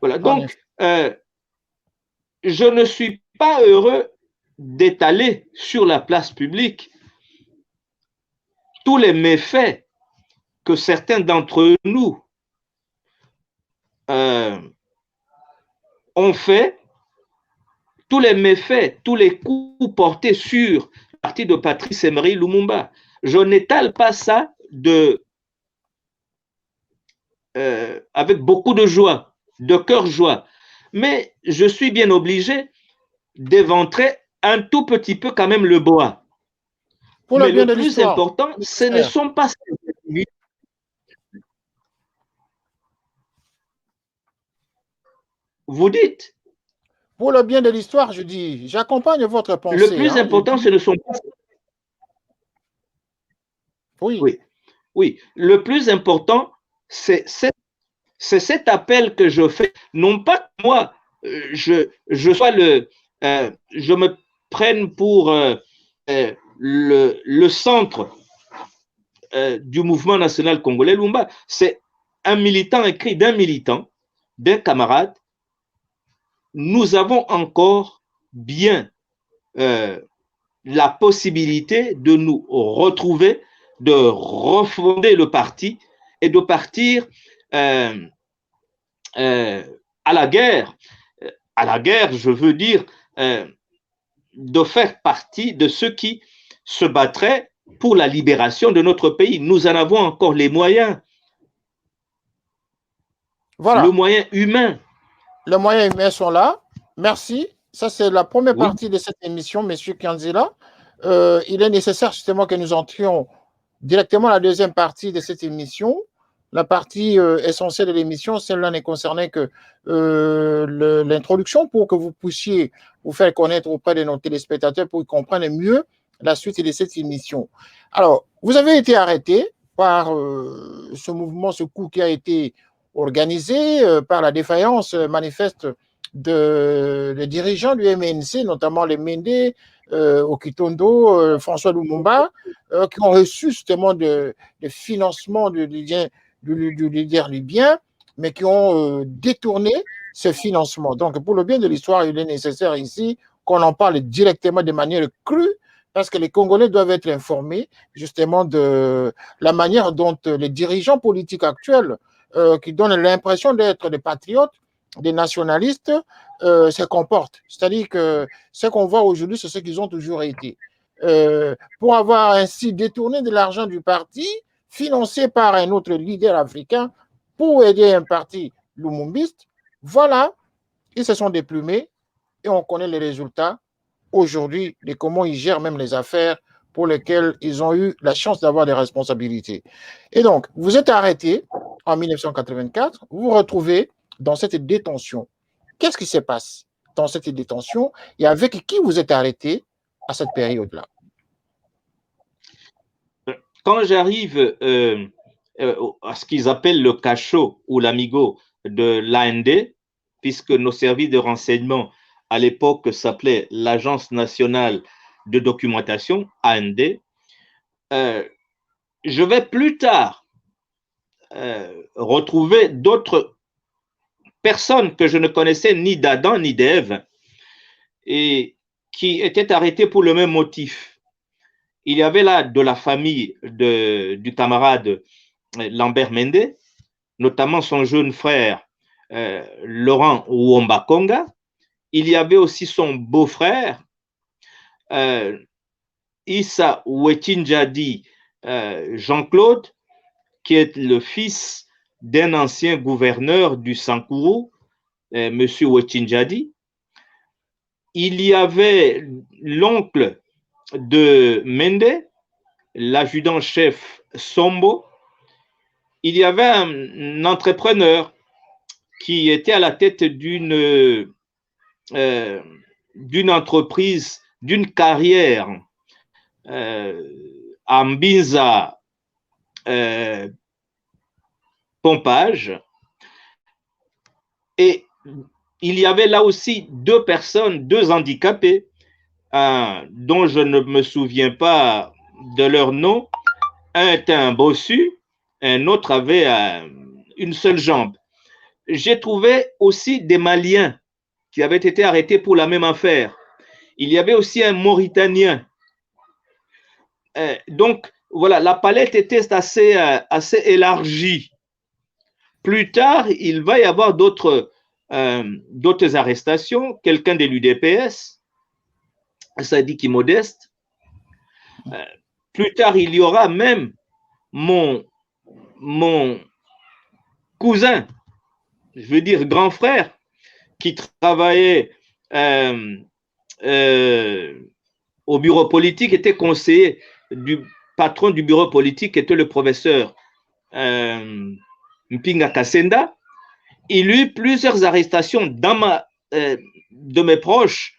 Voilà, donc je ne suis pas heureux d'étaler sur la place publique tous les méfaits que certains d'entre nous ont fait, tous les méfaits, tous les coups portés sur le parti de Patrice Emery Lumumba. Je n'étale pas ça avec beaucoup de joie, de cœur joie, mais je suis bien obligé d'éventrer un tout petit peu quand même le bois. Pour mais le le plus important, ce ne sont pas ces... Vous dites? Pour le bien de l'histoire, je dis, j'accompagne votre pensée. Le plus important, ce ne sont pas... Oui. Oui. Le plus important, c'est cet appel que je fais. Non pas que moi, je sois je me prenne pour le centre du mouvement national congolais Lumumba. C'est un militant écrit d'un militant, d'un camarade. Nous avons encore bien la possibilité de nous retrouver, de refonder le parti et de partir à la guerre. À la guerre, je veux dire, de faire partie de ceux qui se battraient pour la libération de notre pays. Nous en avons encore les moyens. Voilà. Le moyen humain. Les moyens humains sont là. Merci. Ça, c'est la première partie de cette émission, Monsieur Kanzila. Il est nécessaire justement que nous entrions directement à la deuxième partie de cette émission. La partie essentielle de l'émission, celle-là n'est concernée que l'introduction pour que vous puissiez vous faire connaître auprès de nos téléspectateurs pour qu'ils comprennent mieux la suite de cette émission. Alors, vous avez été arrêté par ce mouvement, ce coup qui a été organisé par la défaillance manifeste des dirigeants du MNC, notamment les Mende, Okitondo, François Lumumba, qui ont reçu justement des financements du leader libyen, mais qui ont détourné ce financement. Donc, pour le bien de l'histoire, il est nécessaire ici qu'on en parle directement de manière crue, parce que les Congolais doivent être informés justement de la manière dont les dirigeants politiques actuels, qui donnent l'impression d'être des patriotes, des nationalistes, se comportent. C'est-à-dire que ce qu'on voit aujourd'hui, c'est ce qu'ils ont toujours été. Pour avoir ainsi détourné de l'argent du parti, financé par un autre leader africain, pour aider un parti lumumbiste, voilà, ils se sont déplumés et on connaît les résultats aujourd'hui de comment ils gèrent même les affaires pour lesquelles ils ont eu la chance d'avoir des responsabilités. Et donc, vous êtes arrêté en 1984, vous vous retrouvez dans cette détention. Qu'est-ce qui se passe dans cette détention et avec qui vous êtes arrêté à cette période-là? Quand j'arrive à ce qu'ils appellent le cachot ou l'amigo de l'AND, puisque nos services de renseignement à l'époque s'appelait l'Agence nationale de documentation, AND, je vais plus tard retrouver d'autres personnes que je ne connaissais ni d'Adam ni d'Ève et qui étaient arrêtées pour le même motif. Il y avait là de la famille du camarade Lambert Mende, notamment son jeune frère Laurent Wombakonga. Il y avait aussi son beau-frère Issa Wetinjadi Jean-Claude, qui est le fils d'un ancien gouverneur du Sankourou, M. Wetchinjadi. Il y avait l'oncle de Mende, l'adjudant-chef Sombo. Il y avait un entrepreneur qui était à la tête d'une entreprise, d'une carrière à Mbinza Pompage. Et il y avait là aussi deux personnes, deux handicapés, dont je ne me souviens pas de leur nom. Un était un bossu, un autre avait une seule jambe. J'ai trouvé aussi des Maliens qui avaient été arrêtés pour la même affaire. Il y avait aussi un Mauritanien. Donc, voilà, la palette était assez élargie. Plus tard, il va y avoir d'autres arrestations. Quelqu'un de l'UDPS, Sadiki Modeste. Plus tard, il y aura même mon cousin, je veux dire grand frère, qui travaillait au bureau politique, était conseiller du patron du bureau politique, qui était le professeur Mpinga Kasenda. Il y eut plusieurs arrestations de mes proches,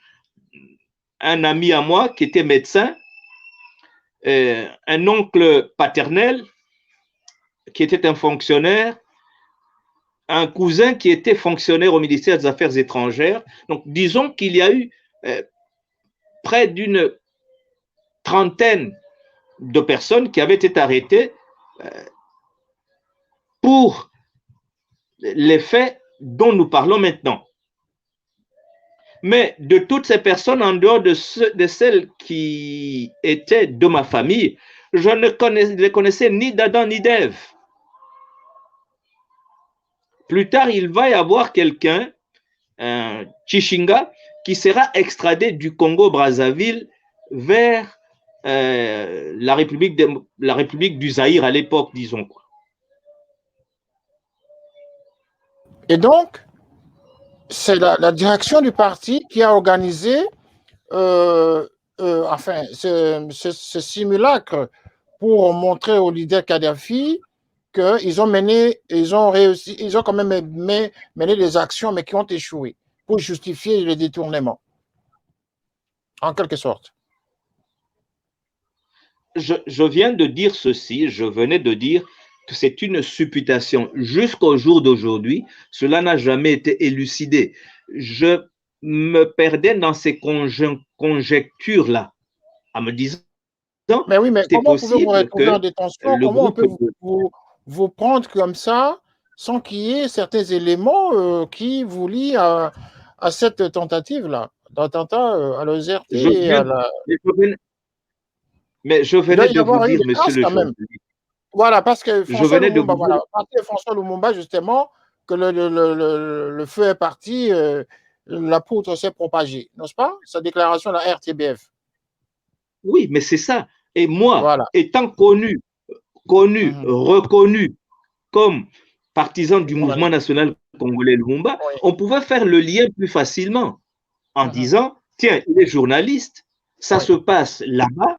un ami à moi qui était médecin, un oncle paternel qui était un fonctionnaire, un cousin qui était fonctionnaire au ministère des Affaires étrangères. Donc, disons qu'il y a eu près d'une trentaine de personnes qui avaient été arrêtées pour les faits dont nous parlons maintenant. Mais de toutes ces personnes, en dehors de celles qui étaient de ma famille, je ne les connaissais ni d'Adam ni d'Ève. Plus tard, il va y avoir quelqu'un, un Chishinga, qui sera extradé du Congo-Brazzaville vers la République du Zaïre à l'époque, disons. Et donc, c'est la direction du parti qui a organisé ce simulacre pour montrer au leader Kadhafi qu'ils ont réussi, ils ont quand même mené des actions, mais qui ont échoué pour justifier le détournement, en quelque sorte. Je viens de dire ceci, je venais de dire que c'est une supputation. Jusqu'au jour d'aujourd'hui, cela n'a jamais été élucidé. Je me perdais dans ces conjectures-là, en me disant, mais oui, mais comment pouvez-vous retrouver en détention? Comment on peut vous prendre comme ça sans qu'il y ait certains éléments qui vous lient à cette tentative-là, d'attentat à l'OZRT et à la... Mais je venais de vous dire, monsieur le journaliste. Voilà, parce que François Lumumba, justement, que le feu est parti, la poudre s'est propagée, n'est-ce pas? Sa déclaration à la RTBF. Oui, mais c'est ça. Et moi, étant connu, reconnu comme partisan du mouvement national congolais Lumumba, on pouvait faire le lien plus facilement en disant, tiens, il est journaliste, ça se passe là-bas,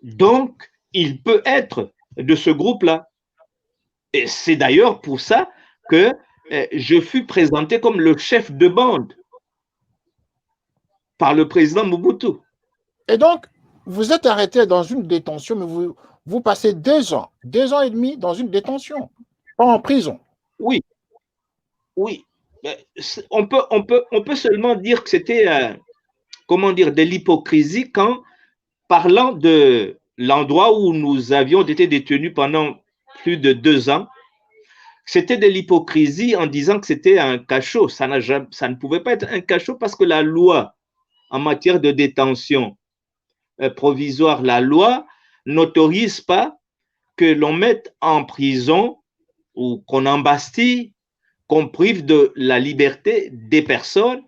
donc il peut être de ce groupe-là. Et c'est d'ailleurs pour ça que je fus présenté comme le chef de bande par le président Mobutu. Et donc, vous êtes arrêté dans une détention, mais vous passez 2 ans et demi dans une détention, pas en prison. Oui, oui. On peut seulement dire que c'était, comment dire, de l'hypocrisie quand, parlant de l'endroit où nous avions été détenus pendant plus de 2 ans, c'était de l'hypocrisie en disant que c'était un cachot. Ça ne pouvait pas être un cachot parce que la loi en matière de détention provisoire, la loi n'autorise pas que l'on mette en prison ou qu'on embastille, qu'on prive de la liberté des personnes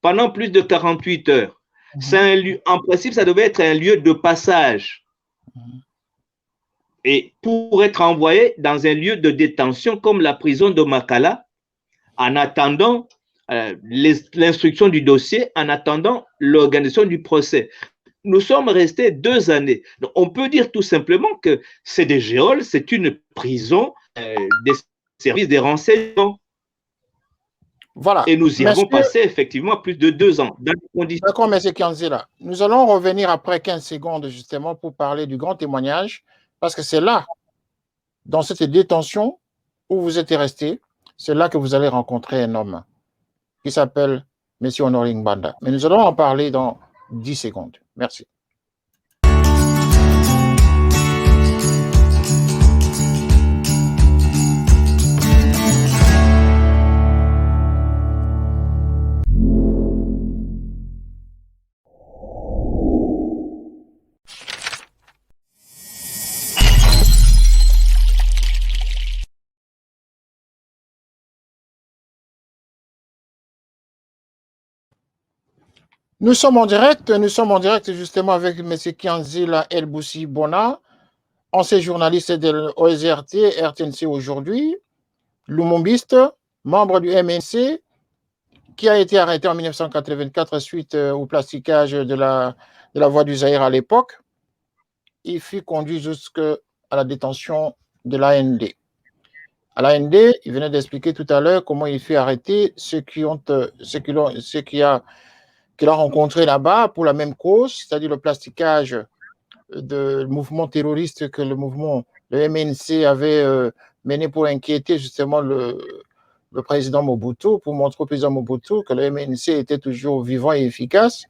pendant plus de 48 heures. C'est un lieu, en principe, ça devait être un lieu de passage. et pour être envoyés dans un lieu de détention comme la prison de Makala, en attendant l'instruction du dossier, en attendant l'organisation du procès. Nous sommes restés 2 années. Donc, on peut dire tout simplement que c'est des geôles, c'est une prison des services des renseignements. Voilà. Et nous y avons passé effectivement plus de 2 ans. D'accord, M. Kianzila. Nous allons revenir après 15 secondes justement pour parler du grand témoignage, parce que c'est là, dans cette détention où vous êtes resté, c'est là que vous allez rencontrer un homme qui s'appelle M. Honoré Ngbanda. Mais nous allons en parler dans 10 secondes. Merci. Nous sommes en direct justement avec M. Kianzila El-Boussi Bona, ancien journaliste de l'OSRT, RTNC aujourd'hui, lumumbiste, membre du MNC, qui a été arrêté en 1984 suite au plasticage de la voie du Zaïre à l'époque. Il fut conduit jusqu'à la détention de l'AND. À l'AND, il venait d'expliquer tout à l'heure comment il fut arrêté, ceux qu'il a rencontré là-bas pour la même cause, c'est-à-dire le plasticage de mouvement terroriste que le MNC avait mené pour inquiéter justement le président Mobutu, pour montrer au président Mobutu que le MNC était toujours vivant et efficace,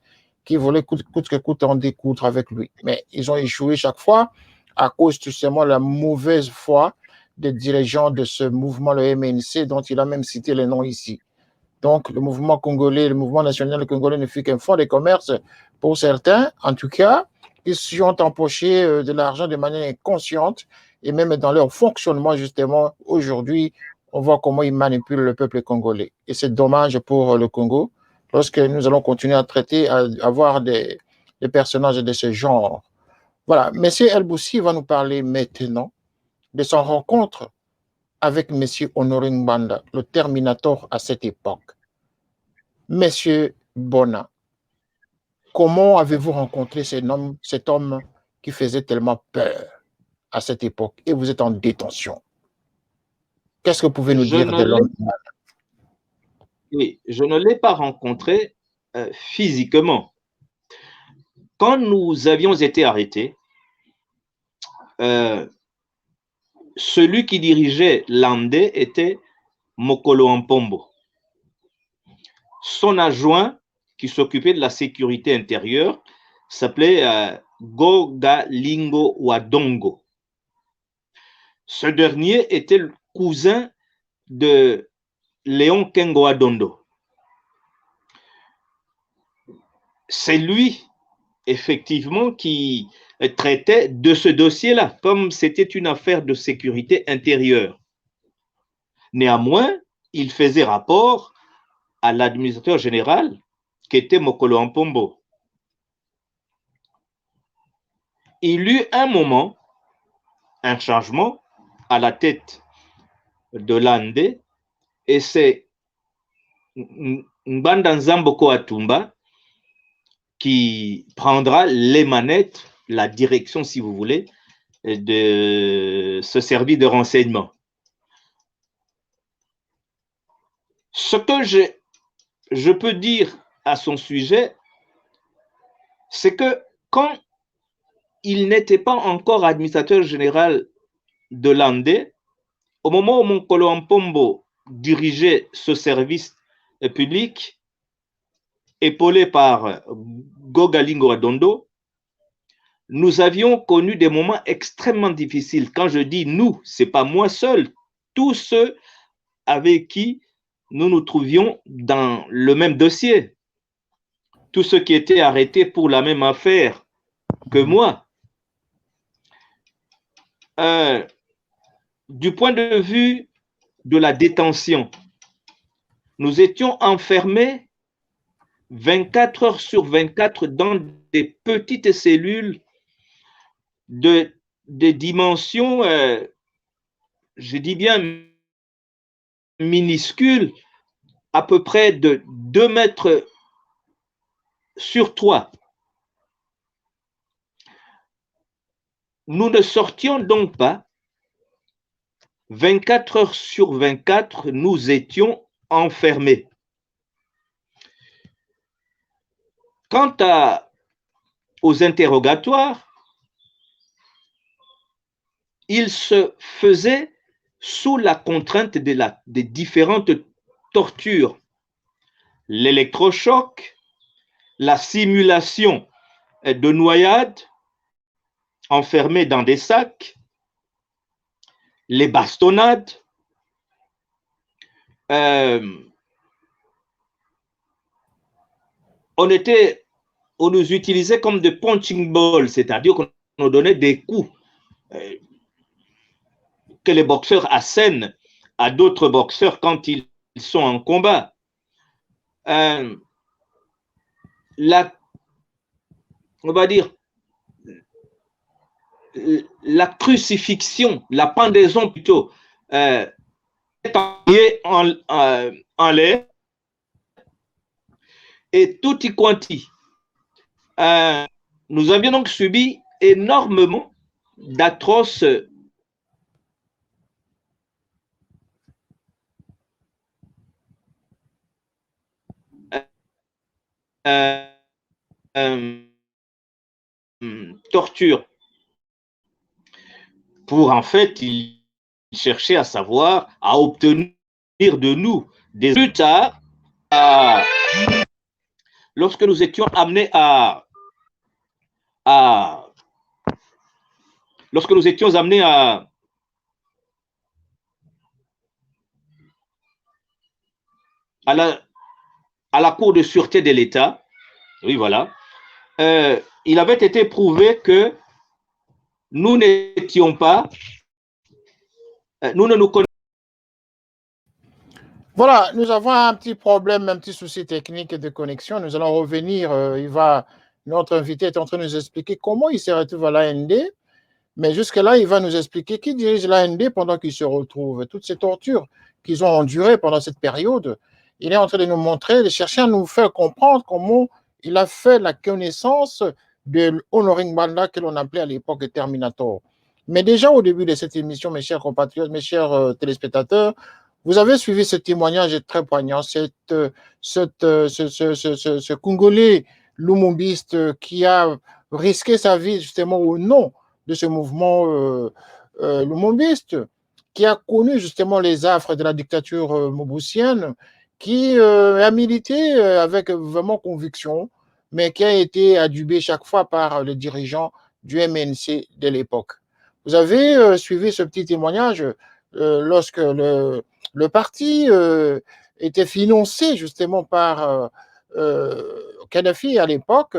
qu'il voulait coûte que coûte en découdre avec lui. Mais ils ont échoué chaque fois à cause justement de la mauvaise foi des dirigeants de ce mouvement, le MNC, dont il a même cité les noms ici. Donc, le mouvement congolais, le mouvement national congolais ne fut qu'un fonds de commerce pour certains, en tout cas, qui se ont empochés de l'argent de manière inconsciente et même dans leur fonctionnement, justement, aujourd'hui, on voit comment ils manipulent le peuple congolais. Et c'est dommage pour le Congo, lorsque nous allons continuer à traiter, à avoir des personnages de ce genre. Voilà, M. El-Boussi va nous parler maintenant de son rencontre avec M. Honoré Ngbanda, le Terminator à cette époque. Monsieur Bona, comment avez-vous rencontré cet homme qui faisait tellement peur à cette époque et vous êtes en détention? Qu'est-ce que vous pouvez nous dire de l'homme? Oui, je ne l'ai pas rencontré physiquement. Quand nous avions été arrêtés, celui qui dirigeait l'Andé était Mokolo Ampombo. Son adjoint, qui s'occupait de la sécurité intérieure, s'appelait Gogalingo Wadongo. Ce dernier était le cousin de Léon Kengo Adondo. C'est lui, effectivement, qui traitait de ce dossier-là, comme c'était une affaire de sécurité intérieure. Néanmoins, il faisait rapport à l'administrateur général, qui était Mokolo Ampombo. Il eut un moment, un changement à la tête de l'Andé, et c'est Ngbanda Nzamboko Atumba qui prendra les manettes, la direction, si vous voulez, de ce service de renseignement. Ce que je peux dire à son sujet, c'est que quand il n'était pas encore administrateur général de l'Andé, au moment où Mokolo Ampombo dirigeait ce service public, épaulé par Gogalingo Adondo, nous avions connu des moments extrêmement difficiles. Quand je dis nous, ce n'est pas moi seul, tous ceux avec qui nous nous trouvions dans le même dossier, tous ceux qui étaient arrêtés pour la même affaire que moi. Du point de vue de la détention, nous étions enfermés 24 heures sur 24 dans des petites cellules de des dimensions, je dis bien minuscules, à peu près de 2 mètres sur 3. Nous ne sortions donc pas. 24 heures sur 24, nous étions enfermés. Quant aux interrogatoires, ils se faisaient sous la contrainte des différentes tortures. L'électrochoc, la simulation de noyade, enfermés dans des sacs, les bastonnades, on nous utilisait comme des punching balls, c'est-à-dire qu'on nous donnait des coups que les boxeurs assènent à d'autres boxeurs quand ils sont en combat. On va dire, la crucifixion, la pendaison plutôt, en l'air, et tutti quanti. Nous avions donc subi énormément d'atroces tortures. Pour en fait, ils cherchaient à savoir, à obtenir de nous des plus tard, lorsque nous étions amenés à la Cour de sûreté de l'État, oui voilà, il avait été prouvé que nous n'étions pas, nous ne nous connaissions. Voilà, nous avons un petit problème, un petit souci technique de connexion. Nous allons revenir. Notre invité est en train de nous expliquer comment il se retrouve à l'AND. Mais jusque-là, il va nous expliquer qui dirige l'AND pendant qu'il se retrouve. Toutes ces tortures qu'ils ont endurées pendant cette période, il est en train de nous montrer, de chercher à nous faire comprendre comment il a fait la connaissance de Honoré Ngwanda que l'on appelait à l'époque Terminator. Mais déjà au début de cette émission, mes chers compatriotes, mes chers téléspectateurs, vous avez suivi ce témoignage très poignant, ce Congolais lumumbiste qui a risqué sa vie justement au nom de ce mouvement lumumbiste, qui a connu justement les affres de la dictature mobusienne, qui a milité avec vraiment conviction, mais qui a été adubé chaque fois par les dirigeants du MNC de l'époque. Vous avez suivi ce petit témoignage lorsque le parti était financé justement par Kadhafi à l'époque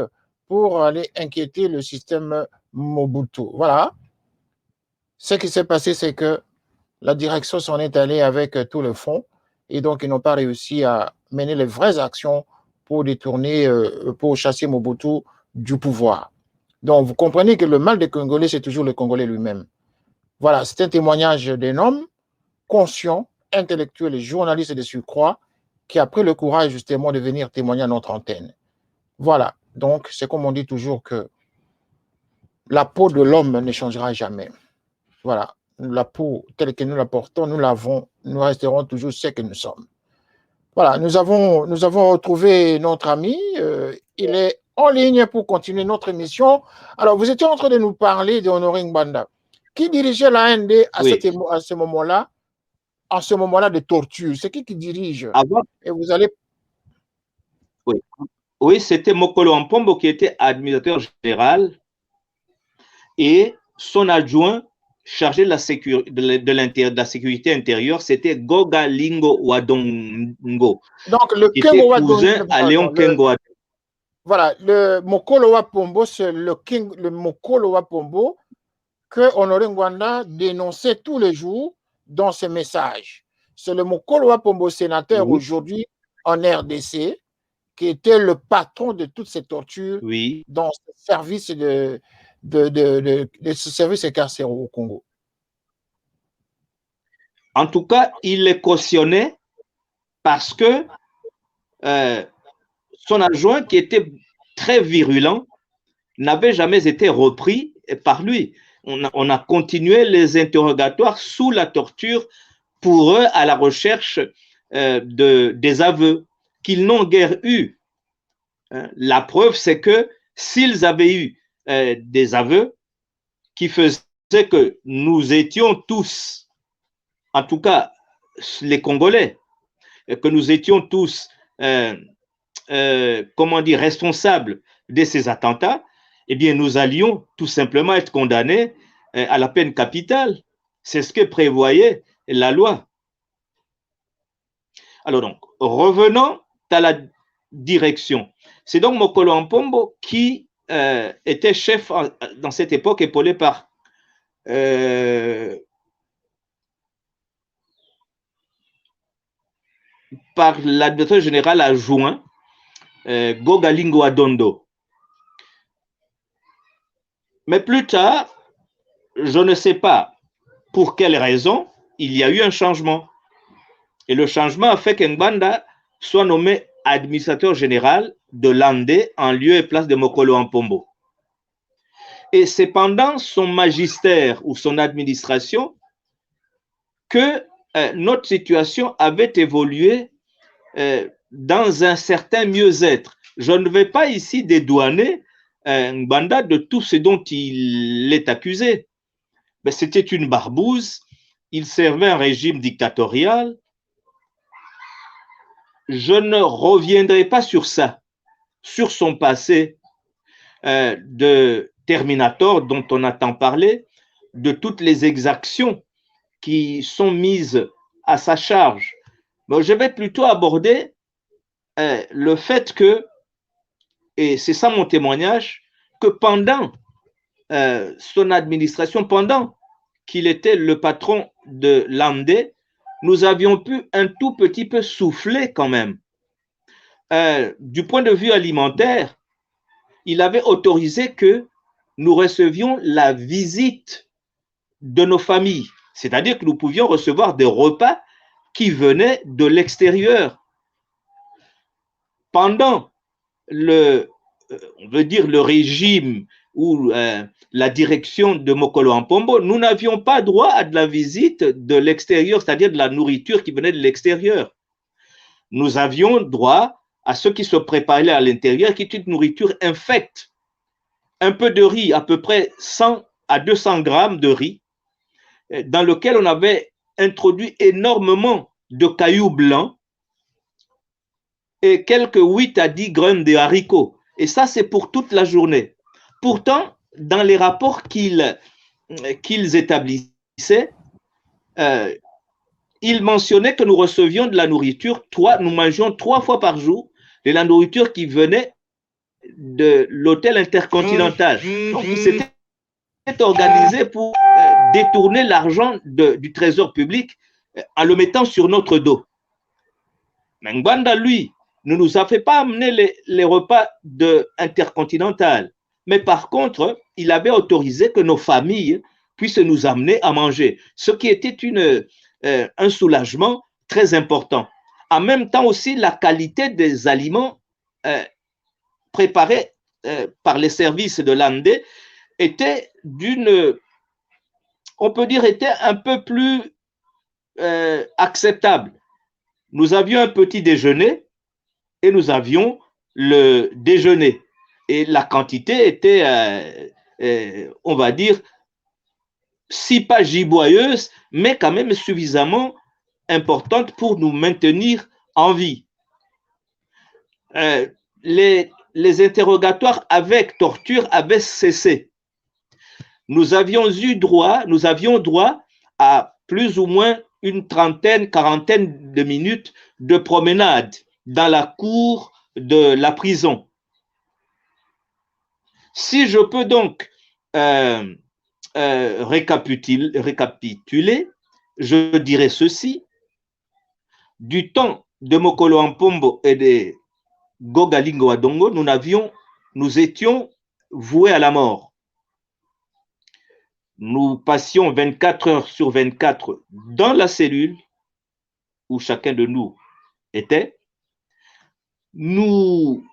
pour aller inquiéter le système Mobutu. Voilà. Ce qui s'est passé, c'est que la direction s'en est allée avec tout le fonds et donc ils n'ont pas réussi à mener les vraies actions pour détourner, pour chasser Mobutu du pouvoir. Donc vous comprenez que le mal des Congolais, c'est toujours le Congolais lui-même. Voilà, c'est un témoignage d'un homme conscient, intellectuel et journaliste de surcroît qui a pris le courage justement de venir témoigner à notre antenne. Voilà, donc c'est comme on dit toujours que la peau de l'homme ne changera jamais. Voilà, la peau telle que nous la portons, nous l'avons, nous resterons toujours ce que nous sommes. Voilà, nous avons retrouvé notre ami, il est en ligne pour continuer notre émission. Alors, vous étiez en train de nous parler de Honoré Ngwanda. Qui dirigeait l'AND à ce moment-là, en ce moment-là de torture? C'est qui dirige? Avant, et vous allez... Oui, c'était Mokolo Mpombo qui était administrateur général et son adjoint chargé de la sécurité intérieure, c'était Goga Lingo Wadongo. Donc, le qui était cousin à Léon Kengo. Voilà, le Mokolo Wapombo, c'est le Mokolo Wapombo que Honoré Ngwanda dénonçait tous les jours dans ses messages. C'est le Mokolo Wapombo sénateur aujourd'hui en RDC qui était le patron de toutes ces tortures dans ce service de ce service carcéraux au Congo? En tout cas, il les cautionnait parce que son adjoint, qui était très virulent, n'avait jamais été repris par lui. On a continué les interrogatoires sous la torture pour eux à la recherche des aveux qu'ils n'ont guère eu. La preuve, c'est que s'ils avaient eu des aveux qui faisaient que nous étions tous, en tout cas les Congolais, que nous étions tous, comment dire, responsables de ces attentats, eh bien, nous allions tout simplement être condamnés à la peine capitale. C'est ce que prévoyait la loi. Alors donc, revenons à la direction. C'est donc Mokolo Ampombo qui était chef dans cette époque, épaulé par l'administrateur général adjoint Gogalingo Adondo. Mais plus tard, je ne sais pas pour quelle raison, il y a eu un changement. Et le changement a fait qu'Ngbanda soit nommé administrateur général de l'Andé en lieu et place de Mokolo Ampombo. Et c'est pendant son magistère ou son administration que notre situation avait évolué dans un certain mieux-être. Je ne vais pas ici dédouaner Ngbanda de tout ce dont il est accusé. Mais c'était une barbouze, il servait un régime dictatorial. Je ne reviendrai pas sur ça, sur son passé de Terminator dont on a tant parlé, de toutes les exactions qui sont mises à sa charge. Mais je vais plutôt aborder le fait que, et c'est ça mon témoignage, que pendant son administration, pendant qu'il était le patron de l'Andé, nous avions pu un tout petit peu souffler quand même. Du point de vue alimentaire, il avait autorisé que nous recevions la visite de nos familles, c'est-à-dire que nous pouvions recevoir des repas qui venaient de l'extérieur. Pendant on veut dire le régime ou la direction de Mokolo Ampombo, nous n'avions pas droit à de la visite de l'extérieur, c'est-à-dire de la nourriture qui venait de l'extérieur. Nous avions droit à ce qui se préparait à l'intérieur, qui est une nourriture infecte. Un peu de riz, à peu près 100 à 200 grammes de riz, dans lequel on avait introduit énormément de cailloux blancs et quelques 8 à 10 graines de haricots. Et ça, c'est pour toute la journée. Pourtant, dans les rapports qu'ils établissaient, ils mentionnaient que nous recevions de la nourriture, nous mangions 3 fois par jour de la nourriture qui venait de l'hôtel intercontinental. Donc, ils s'étaient organisés pour détourner l'argent du trésor public en le mettant sur notre dos. Mais Ngbanda, lui, ne nous a fait pas amener les repas intercontinental. Mais par contre, il avait autorisé que nos familles puissent nous amener à manger, ce qui était un soulagement très important. En même temps aussi, la qualité des aliments préparés par les services de l'Andé était on peut dire, était un peu plus acceptable. Nous avions un petit déjeuner et nous avions le déjeuner. Et la quantité était, on va dire, si pas giboyeuse, mais quand même suffisamment importante pour nous maintenir en vie. Les interrogatoires avec torture avaient cessé. Nous avions droit à plus ou moins une quarantaine de minutes de promenade dans la cour de la prison. Si je peux donc récapituler, je dirais ceci. Du temps de Mokolo Ampombo et de Gogalingo Adongo, nous étions voués à la mort. nous passions 24 heures sur 24 dans la cellule où chacun de nous était. Nous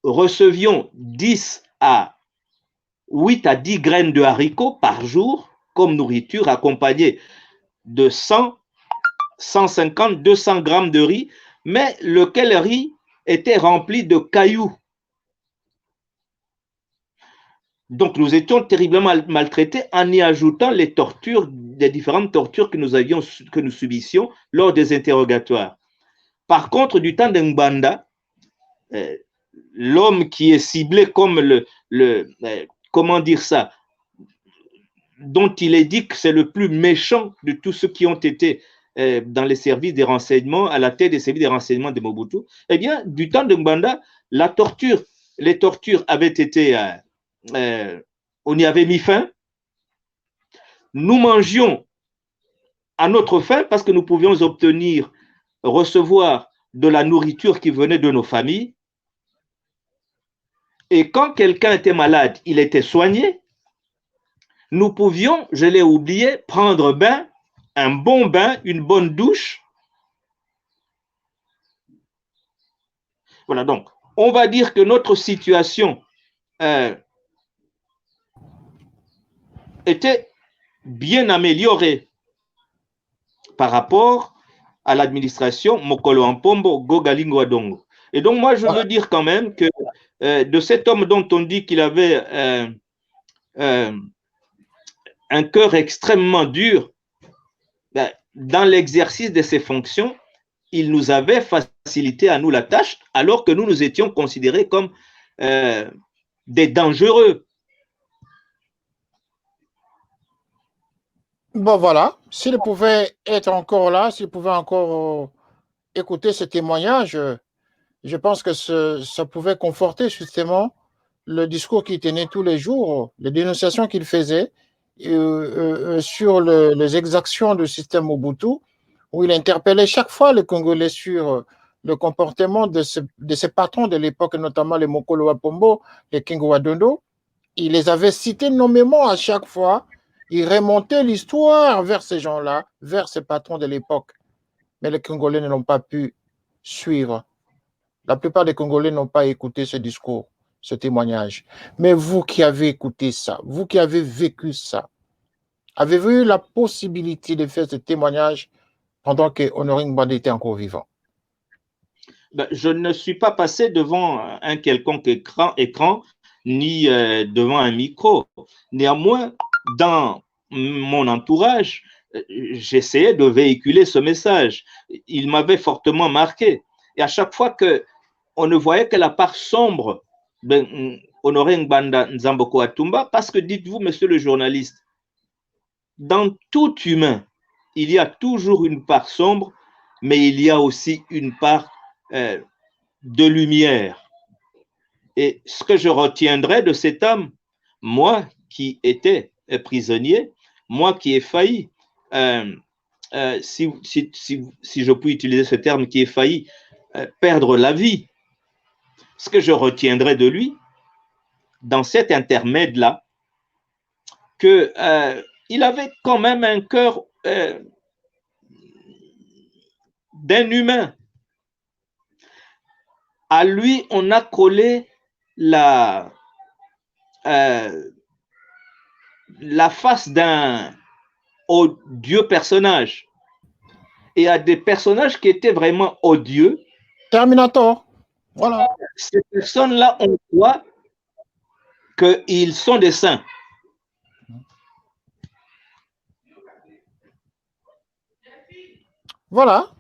recevions 8 à 10 graines de haricots par jour comme nourriture, accompagnées de 100, 150, 200 grammes de riz, mais lequel riz était rempli de cailloux. Donc, nous étions terriblement maltraités en y ajoutant les tortures, les différentes tortures que nous subissions lors des interrogatoires. Par contre, du temps d'Ngbanda, l'homme qui est ciblé comme comment dire ça, dont il est dit que c'est le plus méchant de tous ceux qui ont été dans les services des renseignements, à la tête des services des renseignements de Mobutu, eh bien, du temps de Ngbanda, les tortures avaient été, on y avait mis fin. Nous mangions à notre faim parce que nous pouvions recevoir de la nourriture qui venait de nos familles. Et quand quelqu'un était malade, il était soigné. Nous pouvions, je l'ai oublié, prendre bain, un bon bain, une bonne douche. Voilà, donc, on va dire que notre situation était bien améliorée par rapport à l'administration Mokolo Ampombo Gogalingo Adongo. Et donc, moi, je veux dire quand même que de cet homme dont on dit qu'il avait un cœur extrêmement dur, dans l'exercice de ses fonctions, il nous avait facilité à nous la tâche, alors que nous étions considérés comme des dangereux. Bon, voilà. S'il pouvait être encore là, s'il pouvait encore écouter ce témoignage, je pense que ça pouvait conforter justement le discours qu'il tenait tous les jours, les dénonciations qu'il faisait sur les exactions du système Mobutu, où il interpellait chaque fois les Congolais sur le comportement de ces patrons de l'époque, notamment les Mokolo Apombo, les Kingo Wadondo. Il les avait cités nommément à chaque fois. Il remontait l'histoire vers ces gens-là, vers ces patrons de l'époque. Mais les Congolais ne l'ont pas pu suivre. La plupart des Congolais n'ont pas écouté ce discours, ce témoignage. Mais vous qui avez écouté ça, vous qui avez vécu ça, avez-vous eu la possibilité de faire ce témoignage pendant que Honoré Ngbanda était encore vivant? Je ne suis pas passé devant un quelconque écran ni devant un micro. Néanmoins, dans mon entourage, j'essayais de véhiculer ce message. Il m'avait fortement marqué. Et à chaque fois qu'on ne voyait que la part sombre de Honoré Ngbanda Nzamboko Atumba, parce que dites-vous, monsieur le journaliste, dans tout humain, il y a toujours une part sombre, mais il y a aussi une part de lumière. Et ce que je retiendrai de cet homme, moi qui étais prisonnier, moi qui ai failli, si je puis utiliser ce terme, qui ai failli perdre la vie, ce que je retiendrai de lui, dans cet intermède-là, qu'il avait quand même un cœur d'un humain. À lui, on a collé la face d'un odieux personnage. Et à des personnages qui étaient vraiment odieux. Terminator. Voilà. Ces personnes-là, on croit qu'ils sont des saints. Voilà.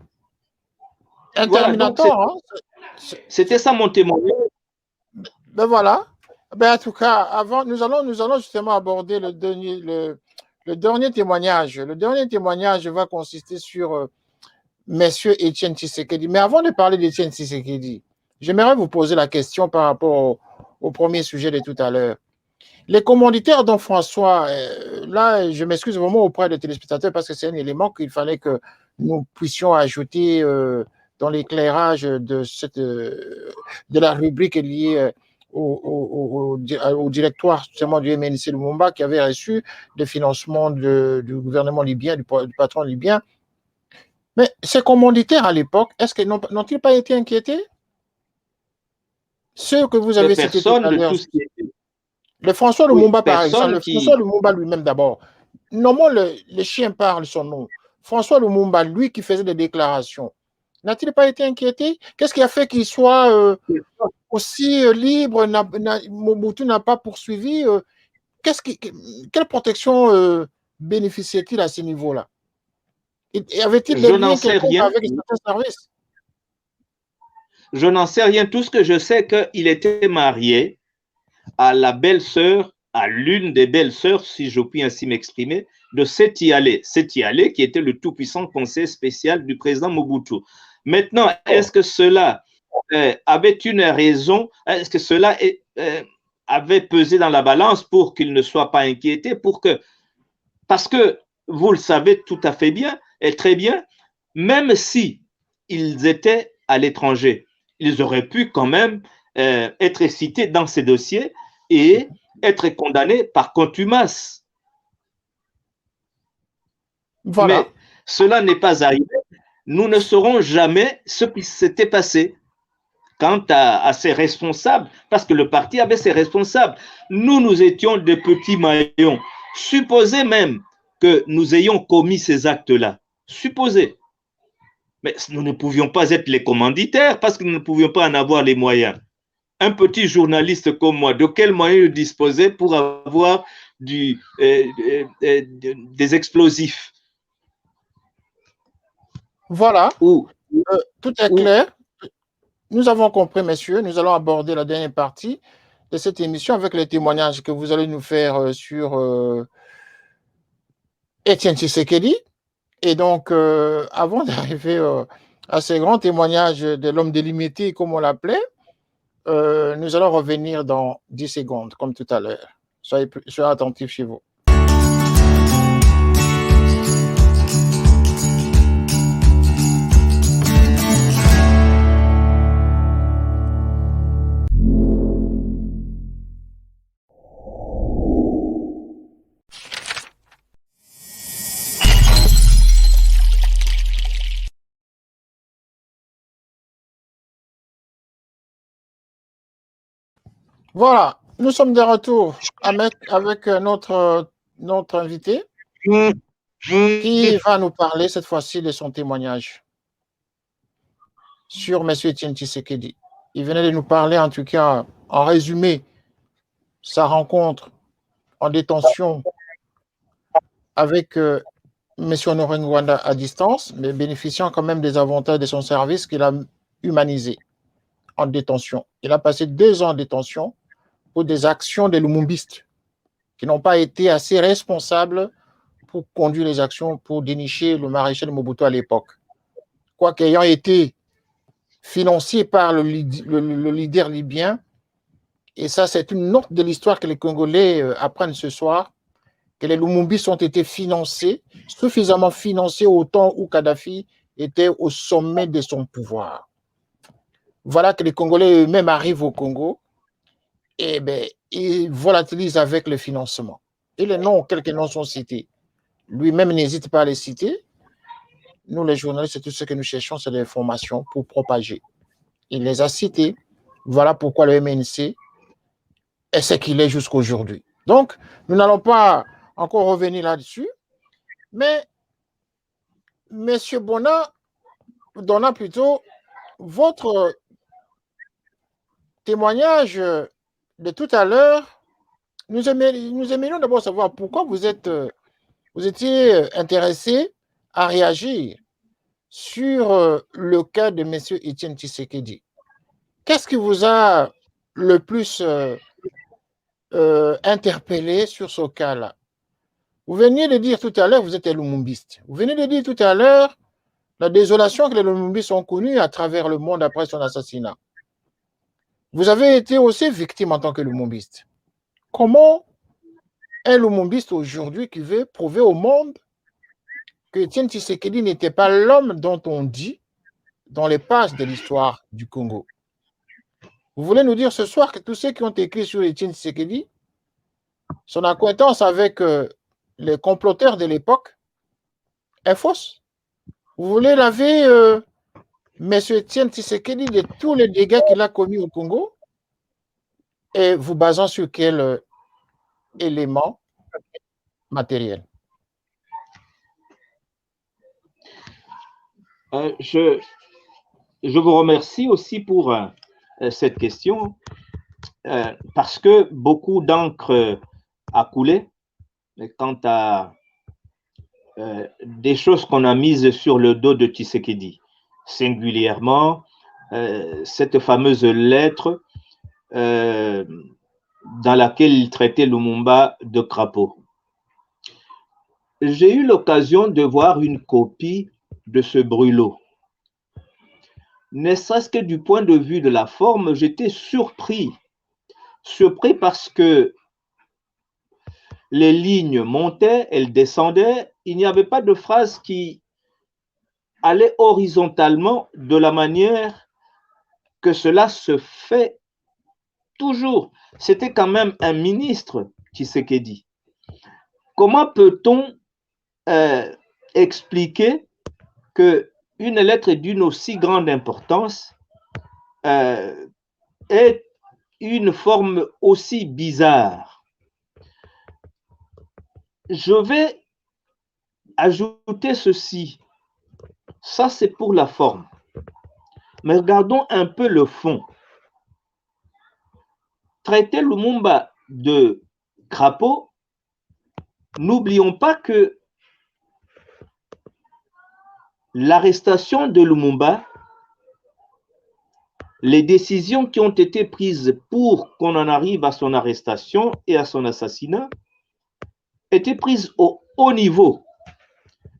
Un Terminator. C'était ça mon témoignage. Ben voilà. Ben en tout cas, avant, nous allons justement aborder le dernier témoignage. Le dernier témoignage va consister sur Monsieur Etienne Tshisekedi. Mais avant de parler d'Etienne Tshisekedi, j'aimerais vous poser la question par rapport au premier sujet de tout à l'heure. Les commanditaires dont François, là, je m'excuse vraiment auprès des téléspectateurs parce que c'est un élément qu'il fallait que nous puissions ajouter dans l'éclairage de la rubrique liée au directoire justement du MNC Lumumba, qui avait reçu des financements du gouvernement libyen, du patron libyen. Mais ces commanditaires à l'époque, est-ce que n'ont-ils pas été inquiétés? Ceux que vous avez cités tout à l'heure, le François Lumumba par exemple, le François Lumumba lui-même d'abord. Normalement, le chien parle son nom. François Lumumba, lui qui faisait des déclarations, n'a-t-il pas été inquiété? Qu'est-ce qui a fait qu'il soit aussi libre? Mobutu n'a pas poursuivi. Quelle protection bénéficiait-il à ce niveau-là? Avait-il des liens quelconques avec certains services? Je n'en sais rien. Tout ce que je sais, qu'il était marié à la belle-sœur, à l'une des belles-sœurs, si je puis ainsi m'exprimer, de Séti Ale. Séti Ale, qui était le tout-puissant conseiller spécial du président Mobutu. Maintenant, est-ce que cela avait une raison? Est-ce que cela avait pesé dans la balance pour qu'il ne soit pas inquiété? Parce que, vous le savez tout à fait bien, et très bien, même si ils étaient à l'étranger, ils auraient pu quand même être cités dans ces dossiers et être condamnés par contumace. Voilà. Mais cela n'est pas arrivé. Nous ne saurons jamais ce qui s'était passé quant à ses responsables, parce que le parti avait ses responsables. Nous étions des petits maillons. Supposez même que nous ayons commis ces actes-là. Supposez. Mais nous ne pouvions pas être les commanditaires parce que nous ne pouvions pas en avoir les moyens. Un petit journaliste comme moi, de quels moyens je disposais pour avoir des explosifs? Voilà. Tout est clair. Nous avons compris, messieurs. Nous allons aborder la dernière partie de cette émission avec les témoignages que vous allez nous faire sur Étienne Tshisekedi. Et donc, avant d'arriver à ces grands témoignages de l'homme délimité, comme on l'appelait, nous allons revenir dans 10 secondes, comme tout à l'heure. Soyez attentifs chez vous. Voilà, nous sommes de retour avec notre invité qui va nous parler cette fois-ci de son témoignage sur M. Étienne Tshisekedi. Il venait de nous parler, en tout cas, en résumé, sa rencontre en détention avec M. Honoré Ngwanda à distance, mais bénéficiant quand même des avantages de son service qu'il a humanisé en détention. Il a passé 2 ans en détention pour des actions des lumumbistes qui n'ont pas été assez responsables pour conduire les actions pour dénicher le maréchal Mobutu à l'époque. Quoique ayant été financé par le leader libyen, et ça c'est une note de l'histoire que les Congolais apprennent ce soir, que les lumumbistes ont été financés, suffisamment financés au temps où Kadhafi était au sommet de son pouvoir. Voilà que les Congolais eux-mêmes arrivent au Congo, et bien, ils volatilisent avec le financement. Et les noms, quelques noms sont cités. Lui-même n'hésite pas à les citer. Nous, les journalistes, tout ce que nous cherchons, c'est des informations pour propager. Il les a cités. Voilà pourquoi le MNC est ce qu'il est jusqu'à aujourd'hui. Donc, nous n'allons pas encore revenir là-dessus, mais Monsieur Donna plutôt, votre témoignage de tout à l'heure, nous aimerions d'abord savoir pourquoi vous étiez intéressé à réagir sur le cas de M. Étienne Tshisekedi. Qu'est-ce qui vous a le plus interpellé sur ce cas-là? Vous veniez de dire tout à l'heure, vous êtes lumumbiste. Vous venez de dire tout à l'heure la désolation que les lumumbistes ont connue à travers le monde après son assassinat. Vous avez été aussi victime en tant que lumumbiste. Comment un lumumbiste aujourd'hui qui veut prouver au monde que Étienne Tshisekedi n'était pas l'homme dont on dit dans les pages de l'histoire du Congo? Vous voulez nous dire ce soir que tous ceux qui ont écrit sur Étienne Tshisekedi, son acquaintance avec les comploteurs de l'époque est fausse? Vous voulez laver M. Étienne Tshisekedi de tous les dégâts qu'il a commis au Congo et vous basant sur quel élément matériel? Je vous remercie aussi pour cette question parce que beaucoup d'encre a coulé quant à des choses qu'on a mises sur le dos de Tshisekedi, singulièrement cette fameuse lettre dans laquelle il traitait Lumumba de crapaud. J'ai eu l'occasion de voir une copie de ce brûlot. Ne serait-ce que du point de vue de la forme, j'étais surpris parce que les lignes montaient, elles descendaient, il n'y avait pas de phrase qui allait horizontalement de la manière que cela se fait toujours. C'était quand même un ministre, Tshisekedi. Comment peut-on expliquer qu'une lettre d'une aussi grande importance ait une forme aussi bizarre? Je vais ajouter ceci. Ça, c'est pour la forme. Mais regardons un peu le fond. Traiter Lumumba de crapaud, n'oublions pas que l'arrestation de Lumumba, les décisions qui ont été prises pour qu'on en arrive à son arrestation et à son assassinat étaient prises au haut niveau.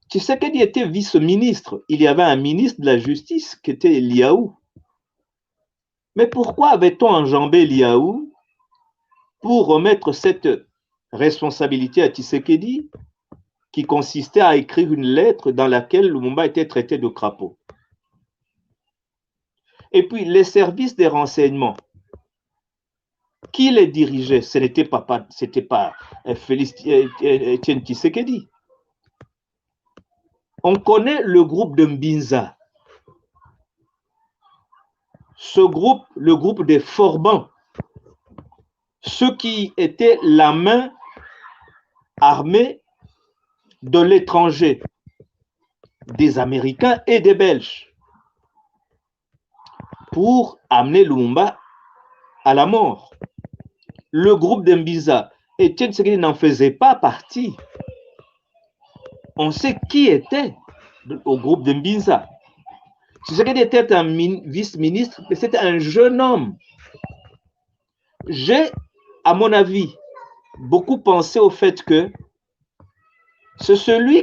Tshisekedi était vice-ministre. Il y avait un ministre de la Justice qui était Liaou. Mais pourquoi avait-on enjambé Liaou pour remettre cette responsabilité à Tshisekedi qui consistait à écrire une lettre dans laquelle Lumumba était traité de crapaud? Et puis, les services des renseignements, qui les dirigeait? Ce n'était pas Félix Etienne Tshisekedi. On connaît le groupe de Mbinza. Ce groupe, le groupe des Forbans, ceux qui étaient la main armée de l'étranger, des Américains et des Belges, pour amener Lumumba à la mort. Le groupe d'Mbinza, Etienne Tshisekedi n'en faisait pas partie. On sait qui était au groupe d'Mbinza. Tshisekedi était un vice-ministre, mais c'était un jeune homme. J'ai, à mon avis, beaucoup pensé au fait que c'est celui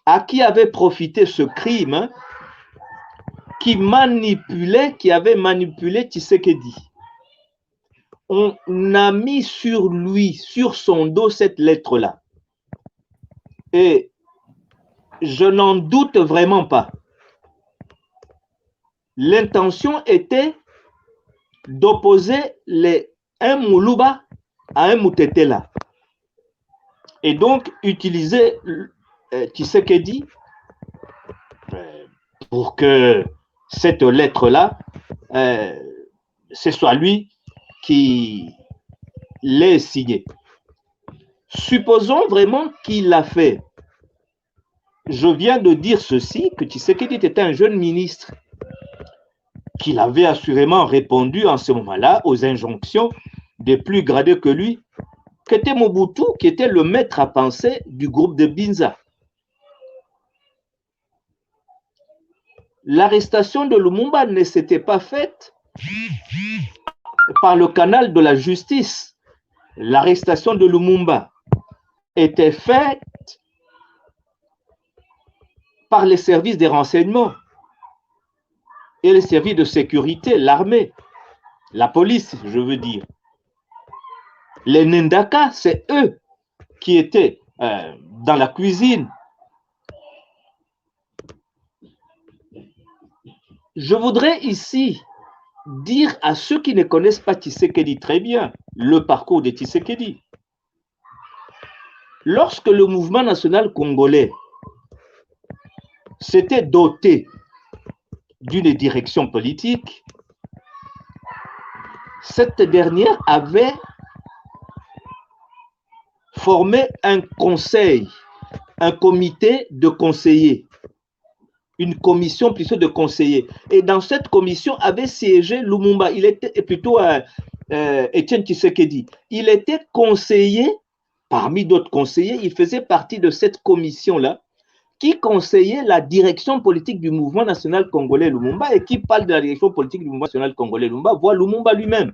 à qui avait profité ce crime, qui avait manipulé Tshisekedi. On a mis sur lui, sur son dos, cette lettre-là. Et je n'en doute vraiment pas. L'intention était d'opposer un Moulouba à un Moutetela. Et donc, utiliser Tshisekedi pour que cette lettre-là, ce soit lui qui l'ait signée. Supposons vraiment qu'il l'a fait. Je viens de dire ceci, que Tshisekedi était un jeune ministre, qu'il avait assurément répondu en ce moment-là aux injonctions des plus gradés que lui, qu'était Mobutu, qui était le maître à penser du groupe de Mbinza. L'arrestation de Lumumba ne s'était pas faite par le canal de la justice. L'arrestation de Lumumba était faite par les services des renseignements et les services de sécurité, l'armée, la police, je veux dire. Les Ndaka, c'est eux qui étaient dans la cuisine. Je voudrais ici dire à ceux qui ne connaissent pas Tshisekedi très bien le parcours de Tshisekedi. Lorsque le mouvement national congolais s'était doté d'une direction politique, cette dernière avait formé un conseil, un comité de conseillers, une commission plutôt de conseillers. Et dans cette commission avait siégé Lumumba, il était plutôt Étienne Tshisekedi. Il était conseiller, parmi d'autres conseillers, il faisait partie de cette commission-là, qui conseillait la direction politique du mouvement national congolais Lumumba, et qui parle de la direction politique du mouvement national congolais Lumumba, voit Lumumba lui-même.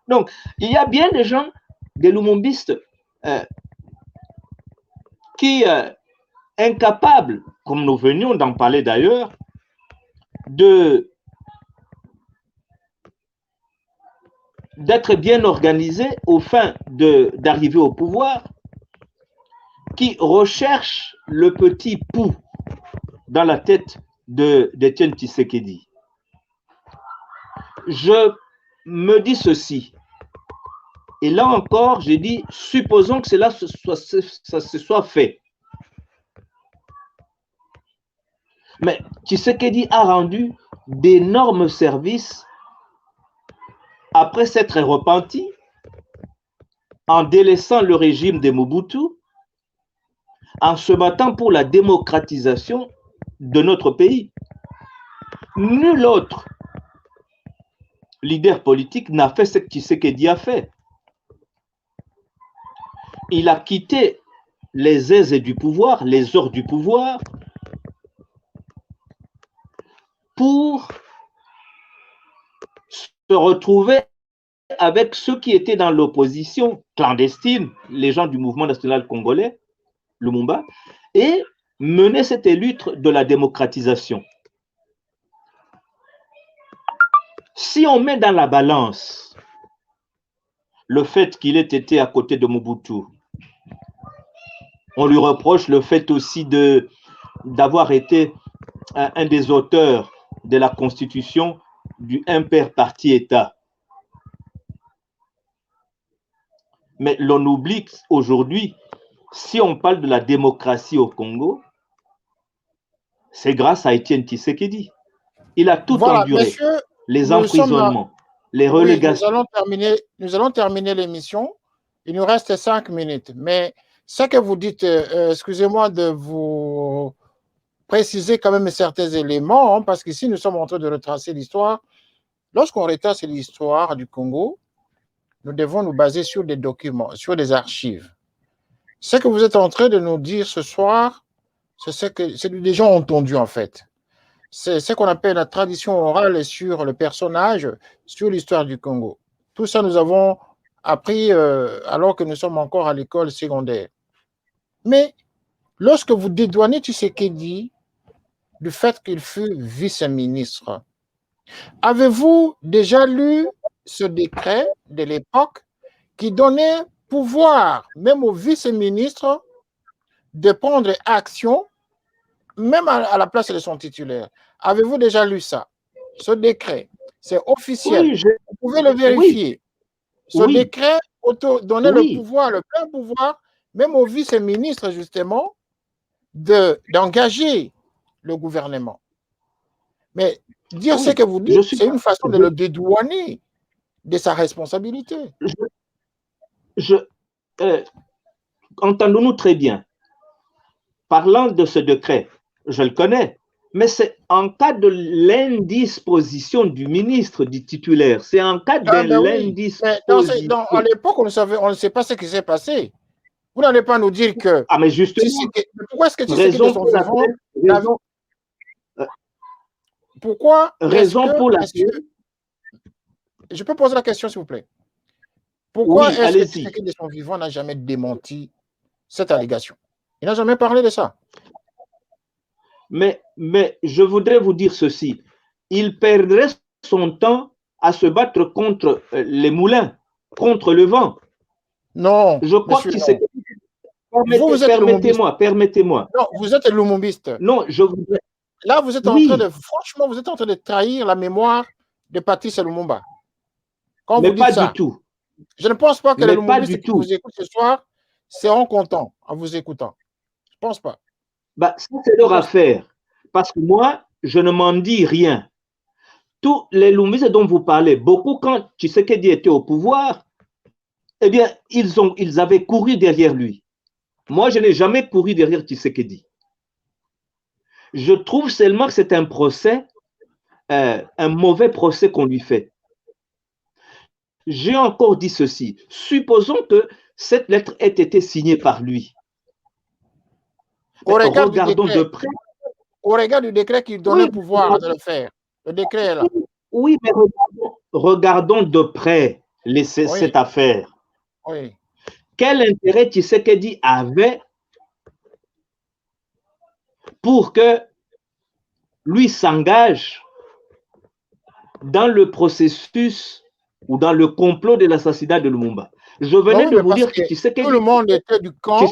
Donc, il y a bien des gens, des lumumbistes, qui, incapables, comme nous venions d'en parler d'ailleurs, d'être bien organisés au fin d'arriver au pouvoir, qui recherchent le petit pouls dans la tête d'Étienne Tshisekedi. Je me dis ceci, et là encore, j'ai dit, supposons que cela se soit fait. Mais Tshisekedi a rendu d'énormes services après s'être repenti, en délaissant le régime de Mobutu, en se battant pour la démocratisation de notre pays. Nul autre leader politique n'a fait ce que Tshisekedi a fait. Il a quitté les aises du pouvoir, les heures du pouvoir, pour se retrouver avec ceux qui étaient dans l'opposition clandestine, les gens du mouvement national congolais, Lumumba, et mener cette lutte de la démocratisation. Si on met dans la balance le fait qu'il ait été à côté de Mobutu, on lui reproche le fait aussi d'avoir été un des auteurs de la constitution du impair parti-État. Mais l'on oublie aujourd'hui, si on parle de la démocratie au Congo, c'est grâce à Étienne Tshisekedi. Il a tout enduré, messieurs, les emprisonnements, les relégations. Oui, nous allons terminer l'émission. Il nous reste 5 minutes. Mais ce que vous dites, excusez-moi de vous préciser quand même certains éléments, hein, parce qu'ici, nous sommes en train de retracer l'histoire. Lorsqu'on retrace l'histoire du Congo, nous devons nous baser sur des documents, sur des archives. Ce que vous êtes en train de nous dire ce soir, c'est ce que les gens ont entendu en fait. C'est ce qu'on appelle la tradition orale sur le personnage, sur l'histoire du Congo. Tout ça, nous avons appris alors que nous sommes encore à l'école secondaire. Mais lorsque vous dédouanez Tshisekedi du fait qu'il fut vice-ministre, avez-vous déjà lu ce décret de l'époque qui donnait pouvoir, même au vice-ministre, de prendre action, même à la place de son titulaire? Avez-vous déjà lu ça? Ce décret, c'est officiel. Oui, vous pouvez le vérifier. Oui. Ce décret donnait le pouvoir, le plein pouvoir, même au vice-ministre, justement, d'engager le gouvernement. Mais dire ce que vous dites, c'est une façon de le dédouaner de sa responsabilité. Entendons-nous très bien. Parlant de ce décret, je le connais, mais c'est en cas de l'indisposition du ministre, du titulaire. C'est en cas de l'indisposition. À l'époque, on ne sait pas ce qui s'est passé. Vous n'allez pas nous dire que... Ah, mais justement... Pourquoi est-ce que tu sais que son vivant... Pourquoi pour la... Je peux poser la question, s'il vous plaît. Pourquoi est-ce que Tshisekedi de son vivant n'a jamais démenti cette allégation? Il n'a jamais parlé de ça. Mais je voudrais vous dire ceci. Il perdrait son temps à se battre contre les moulins, contre le vent. Non. Je crois que c'est... Permettez-moi. Non, vous êtes lumumbiste. Non, je voudrais... Là, vous êtes en train de... Franchement, vous êtes en train de trahir la mémoire de Patrice Lumumba. Quand Mais vous dites pas ça, du tout. je ne pense pas que les Mais pas Lumumbistes du qui tout. vous écoutent ce soir seront contents en vous écoutant. Je ne pense pas. Bah, ça, c'est leur affaire. Parce que moi, je ne m'en dis rien. Tous les Lumumbistes dont vous parlez, beaucoup, quand Tshisekedi était au pouvoir, eh bien, ils avaient couru derrière lui. Moi, je n'ai jamais couru derrière Tshisekedi. Je trouve seulement que c'est un procès, un mauvais procès qu'on lui fait. J'ai encore dit ceci. Supposons que cette lettre ait été signée par lui. Regardons de près. Au regard du décret qui donnait le pouvoir de le faire. Le décret est là. Oui, mais regardons de près cette affaire. Oui. Quel intérêt Tshisekedi avait pour que lui s'engage dans le processus ou dans le complot de l'assassinat de Lumumba? Je venais de vous dire que Tshisekedi... Tout le monde était du camp.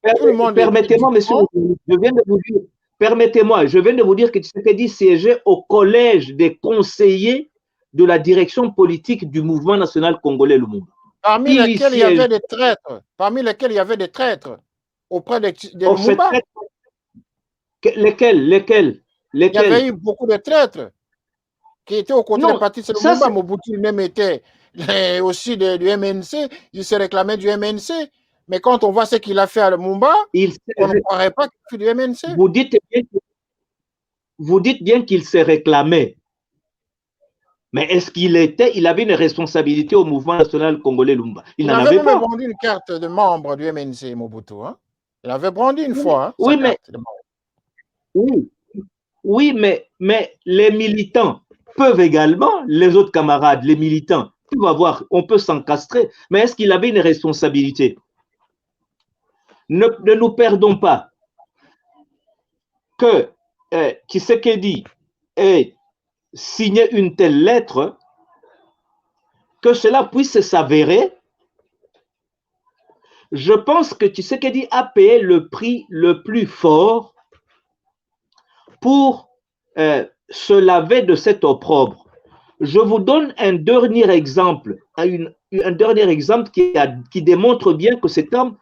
Permettez-moi, monsieur, je viens de vous dire, permettez-moi, je viens de vous dire que Tshisekedi siégeait au collège des conseillers de la direction politique du mouvement national congolais Lumumba. Parmi lesquels il y avait des traîtres. Parmi lesquels il y avait des traîtres auprès de Lumumba. Lesquels? Il y avait eu beaucoup de traîtres qui étaient aux côtés de Patrice Lumumba. Mobutu même était aussi du MNC. Il se réclamait du MNC. Mais quand on voit ce qu'il a fait à Lumumba, on ne croirait pas qu'il fut du MNC. Vous dites bien qu'il s'est réclamé. Mais est-ce qu'il avait une responsabilité au mouvement national congolais Lumumba? Il n'en avait pas. Il avait brandi une carte de membre du MNC, Mobutu. Hein? Il avait brandi une fois. Hein, oui, mais les militants peuvent également, les autres camarades, les militants, on peut s'encastrer. Mais est-ce qu'il avait une responsabilité? Ne nous perdons pas que Tshisekedi ait signé une telle lettre, que cela puisse s'avérer. Je pense que Tshisekedi a payé le prix le plus fort pour se laver de cet opprobre. Je vous donne un dernier exemple, qui démontre bien que cet homme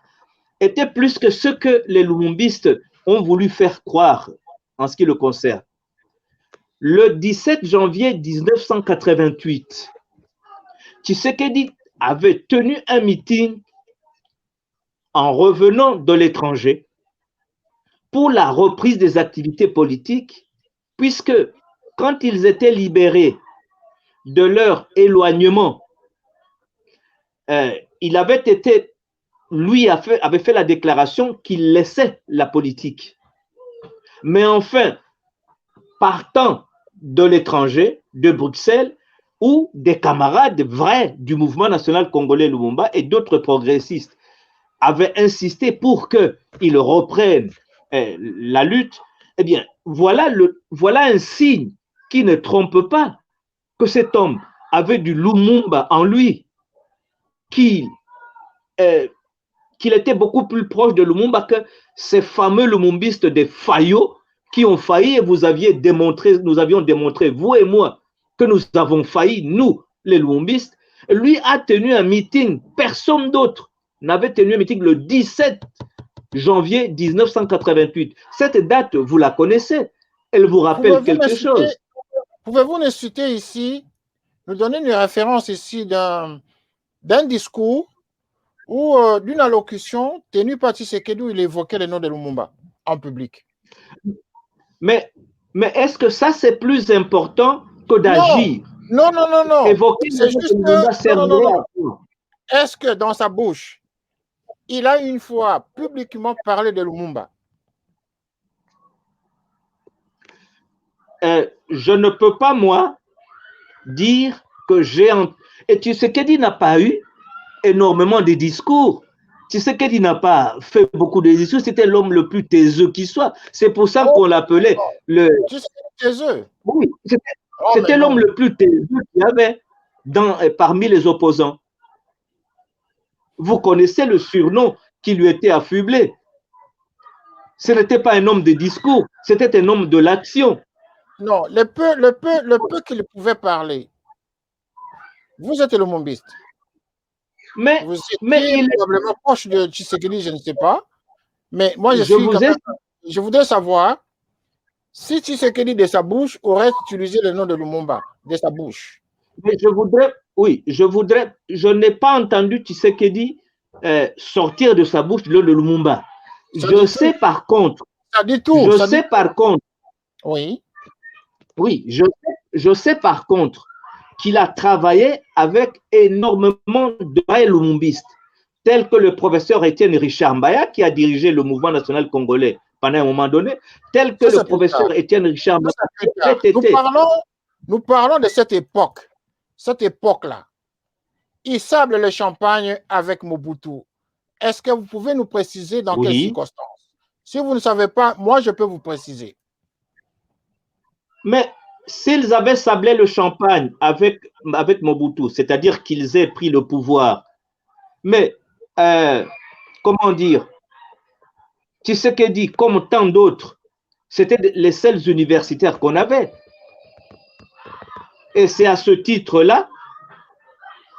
était plus que ce que les lumumbistes ont voulu faire croire en ce qui le concerne. Le 17 janvier 1988, Tshisekedi avait tenu un meeting en revenant de l'étranger pour la reprise des activités politiques, puisque quand ils étaient libérés de leur éloignement, il avait été, lui avait fait la déclaration qu'il laissait la politique. Mais enfin, partant de l'étranger, de Bruxelles, où des camarades vrais du mouvement national congolais Lumumba et d'autres progressistes avaient insisté pour qu'ils reprennent la lutte, eh bien, voilà un signe qui ne trompe pas que cet homme avait du Lumumba en lui, qu'il était beaucoup plus proche de Lumumba que ces fameux lumumbistes des Fayot qui ont failli, et nous avions démontré, vous et moi, que nous avons failli, nous, les lumumbistes. Lui a tenu un meeting, personne d'autre n'avait tenu un meeting le 17 janvier 1988. Cette date, vous la connaissez, elle vous rappelle quelque chose. Pouvez-vous nous citer ici, nous donner une référence ici d'un discours ou d'une allocution tenue par Tshisekedi où il évoquait le nom de Lumumba en public? Mais est-ce que ça, c'est plus important que d'agir? Non. Évoquer le nom de Lumumba servirait à quoi? Est-ce que dans sa bouche, il a une fois publiquement parlé de Lumumba? Je ne peux pas, moi, dire que j'ai... Et Tshisekedi n'a pas eu énormément de discours. Tshisekedi n'a pas fait beaucoup de discours. C'était l'homme le plus taiseux qui soit. C'est pour ça qu'on l'appelait le... Taiseux? Oui, c'était l'homme le plus taiseux qu'il y avait parmi les opposants. Vous connaissez le surnom qui lui était affublé. Ce n'était pas un homme de discours, c'était un homme de l'action. Non, le peu qu'il pouvait parler. Vous êtes le Lumumbiste. Mais Vous mais étiez probablement proche de Tshisekedi, je ne sais pas. Mais moi, je voudrais savoir si Tshisekedi de sa bouche aurait utilisé le nom de Lumumba, de sa bouche. Mais je n'ai pas entendu Tshisekedi sortir de sa bouche le nom de Lumumba. Je sais par contre, oui, je sais par contre qu'il a travaillé avec énormément de vrais lumumbistes, tels que le professeur Étienne Richard Mbaya, qui a dirigé le mouvement national congolais pendant un moment donné, tel que le professeur Étienne Richard Mbaya. Nous parlons de cette époque. Cette époque-là. Il sable le champagne avec Mobutu. Est-ce que vous pouvez nous préciser dans quelles circonstances? Si vous ne savez pas, moi, je peux vous préciser. Mais s'ils avaient sablé le champagne avec Mobutu, c'est-à-dire qu'ils aient pris le pouvoir, mais comment dire, Tshisekedi, comme tant d'autres, c'était les seuls universitaires qu'on avait. Et c'est à ce titre-là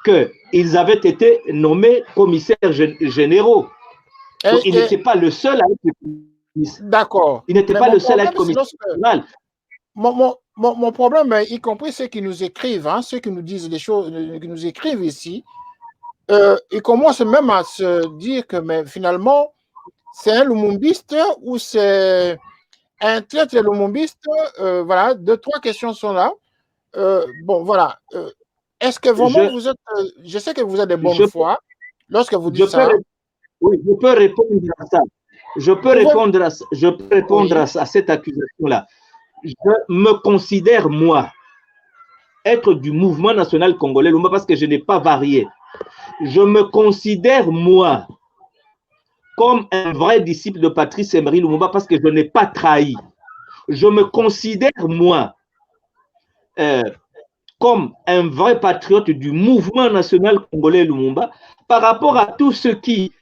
qu'ils avaient été nommés commissaires généraux. Il n'était pas le seul à être commissaire. D'accord. Il n'était pas le seul à être commissaire général. Mon problème, y compris ceux qui nous écrivent, hein, ceux qui nous disent les choses, qui nous écrivent ici, ils commencent même à se dire que mais finalement, c'est un lumumbiste ou c'est un traître lumumbiste. Voilà, 2-3 questions sont là. Bon, voilà. Est-ce que vraiment vous êtes... je sais que vous êtes de bonne foi lorsque vous dites ça. Oui, je peux répondre à ça. Je peux répondre à cette accusation-là. Je me considère, moi, être du mouvement national congolais, parce que je n'ai pas varié. Je me considère, moi, comme un vrai disciple de Patrice Emery Lumumba parce que je n'ai pas trahi. Je me considère, moi, comme un vrai patriote du mouvement national congolais Lumumba par rapport à tous ceux qui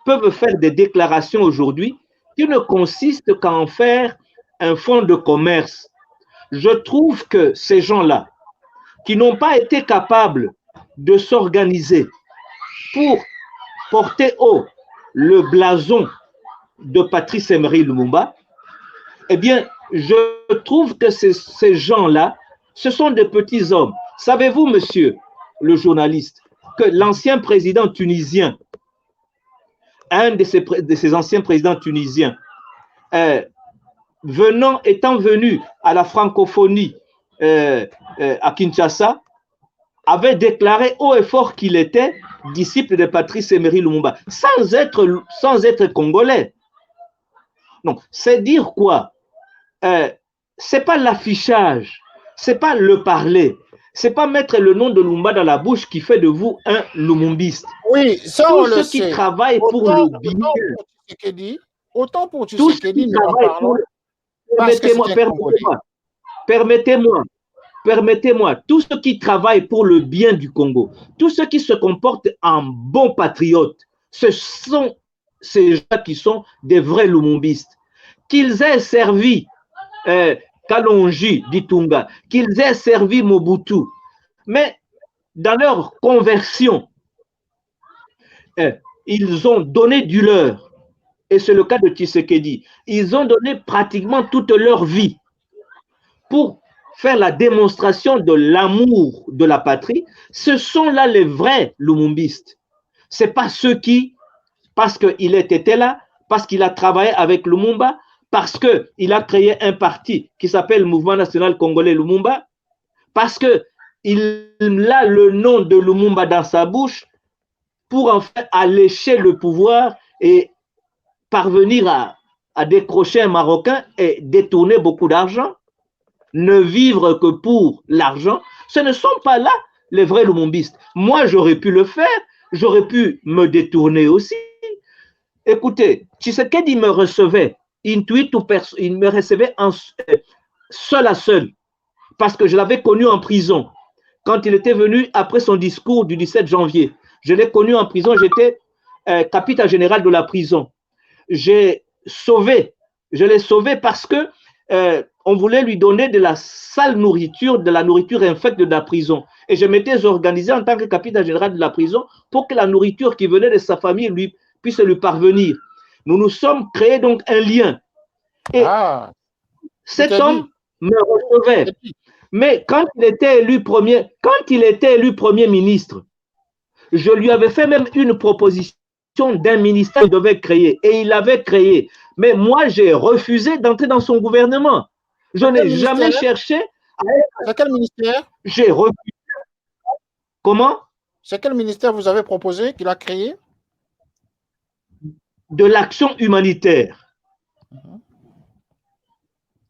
peuvent faire des déclarations aujourd'hui qui ne consistent qu'à en faire un fonds de commerce. Je trouve que ces gens-là, qui n'ont pas été capables de s'organiser pour porter haut le blason de Patrice Emery Lumumba, eh bien, je trouve que ces gens-là, ce sont des petits hommes. Savez-vous, monsieur le journaliste, que l'ancien président tunisien, un de ces anciens présidents tunisiens, étant venu à la francophonie à Kinshasa, avait déclaré haut et fort qu'il était disciple de Patrice Emery Lumumba, sans être congolais. Donc, c'est dire quoi? C'est pas l'affichage, c'est pas le parler, c'est pas mettre le nom de Lumumba dans la bouche qui fait de vous un lumumbiste. Oui, ça tous on le ceux sait. qui travaillent pour le bien, Autant pour Tshisekedi, nous en parlons. Permettez-moi, tous ceux qui travaillent pour le bien du Congo, tous ceux qui se comportent en bons patriotes, ce sont ces gens qui sont des vrais lumumbistes. Qu'ils aient servi Kalonji d'Itunga, qu'ils aient servi Mobutu, mais dans leur conversion, ils ont donné du leur. Et c'est le cas de Tshisekedi. Ils ont donné pratiquement toute leur vie pour faire la démonstration de l'amour de la patrie. Ce sont là les vrais lumumbistes. Ce n'est pas ceux qui, parce qu'il était là, parce qu'il a travaillé avec Lumumba, parce qu'il a créé un parti qui s'appelle Mouvement National Congolais Lumumba, parce qu'il a le nom de Lumumba dans sa bouche pour en fait allécher le pouvoir et parvenir à décrocher un Marocain et détourner beaucoup d'argent, ne vivre que pour l'argent. Ce ne sont pas là les vrais lumumbistes. Moi, j'aurais pu le faire, j'aurais pu me détourner aussi. Écoutez, Tshisekedi me recevait, il me recevait seul à seul, parce que je l'avais connu en prison. Quand il était venu après son discours du 17 janvier, je l'ai connu en prison, j'étais capitaine général de la prison. Je l'ai sauvé parce que on voulait lui donner de la sale nourriture, de la nourriture infecte de la prison. Et je m'étais organisé en tant que capitaine général de la prison pour que la nourriture qui venait de sa famille puisse lui parvenir. Nous nous sommes créés donc un lien. Et cet homme me recevait. Mais quand il était élu premier ministre, je lui avais fait même une proposition d'un ministère qu'il devait créer. Et il l'avait créé. Mais moi, j'ai refusé d'entrer dans son gouvernement. Je n'ai jamais cherché à être... C'est quel ministère? J'ai refusé. Comment? C'est quel ministère vous avez proposé qu'il a créé? De l'action humanitaire.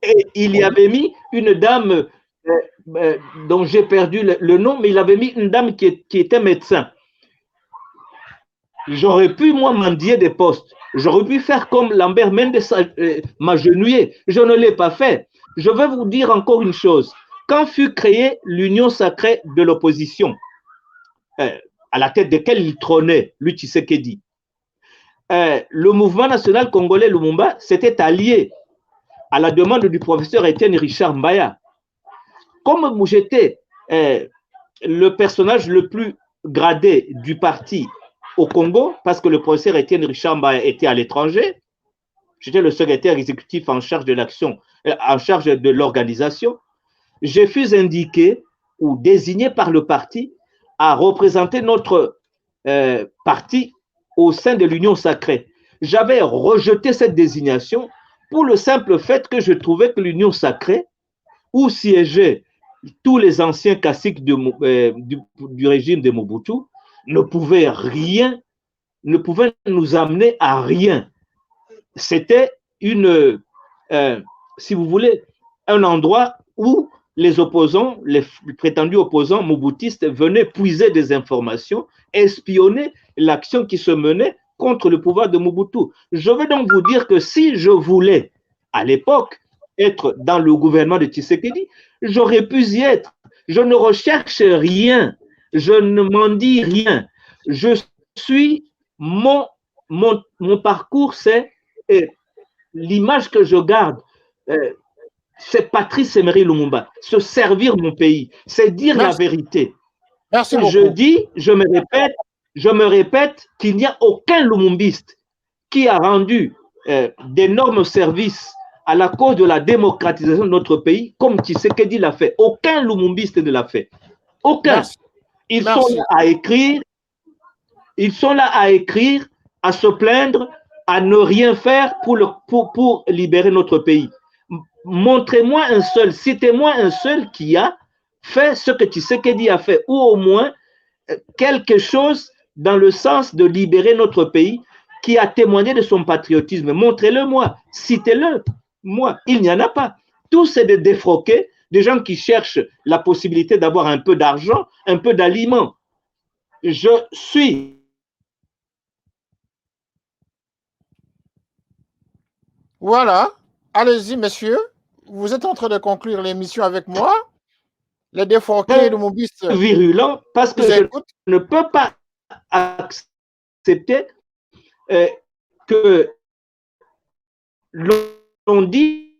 Et il y avait mis une dame dont j'ai perdu le nom, mais il avait mis une dame qui était médecin. J'aurais pu, moi, mendier des postes. J'aurais pu faire comme Lambert Mendes, m'agenouiller. Je ne l'ai pas fait. Je vais vous dire encore une chose. Quand fut créée l'Union sacrée de l'opposition, à la tête de laquelle il trônait, lui Tshisekedi, le mouvement national congolais Lumumba s'était allié à la demande du professeur Étienne Richard Mbaya. Comme j'étais le personnage le plus gradé du parti au Congo, parce que le professeur Étienne Richard Mbaya était à l'étranger, j'étais le secrétaire exécutif en charge de l'action, en charge de l'organisation, je fus indiqué ou désigné par le parti à représenter notre parti au sein de l'Union sacrée. J'avais rejeté cette désignation pour le simple fait que je trouvais que l'Union sacrée, où siégeaient tous les anciens caciques du régime de Mobutu, ne pouvaient nous amener à rien. C'était si vous voulez, un endroit où les opposants, les prétendus opposants mobutistes venaient puiser des informations, espionner l'action qui se menait contre le pouvoir de Mobutu. Je veux donc vous dire que si je voulais, à l'époque, être dans le gouvernement de Tshisekedi, j'aurais pu y être. Je ne recherche rien, je ne m'en dis rien. Je suis, mon parcours, c'est l'image que je garde. C'est Patrice Emery Lumumba, se servir mon pays, c'est dire la vérité. Merci beaucoup. Je me répète qu'il n'y a aucun Lumumbiste qui a rendu d'énormes services à la cause de la démocratisation de notre pays, comme Tshisekedi l'a fait. Aucun Lumumbiste ne l'a fait. Aucun. Merci. Ils sont là à écrire, à se plaindre, à ne rien faire pour libérer notre pays. Montrez-moi un seul, citez-moi un seul qui a fait ce que Tshisekedi a fait, ou au moins quelque chose dans le sens de libérer notre pays, qui a témoigné de son patriotisme. Montrez-le-moi, citez-le. Moi, il n'y en a pas. Tout c'est des défroqués, des gens qui cherchent la possibilité d'avoir un peu d'argent, un peu d'aliments. Je suis... Voilà. Allez-y, messieurs. Vous êtes en train de conclure l'émission avec moi. Les défroqués de mon biste. Virulent, parce que je ne peux pas accepter que l'on dit,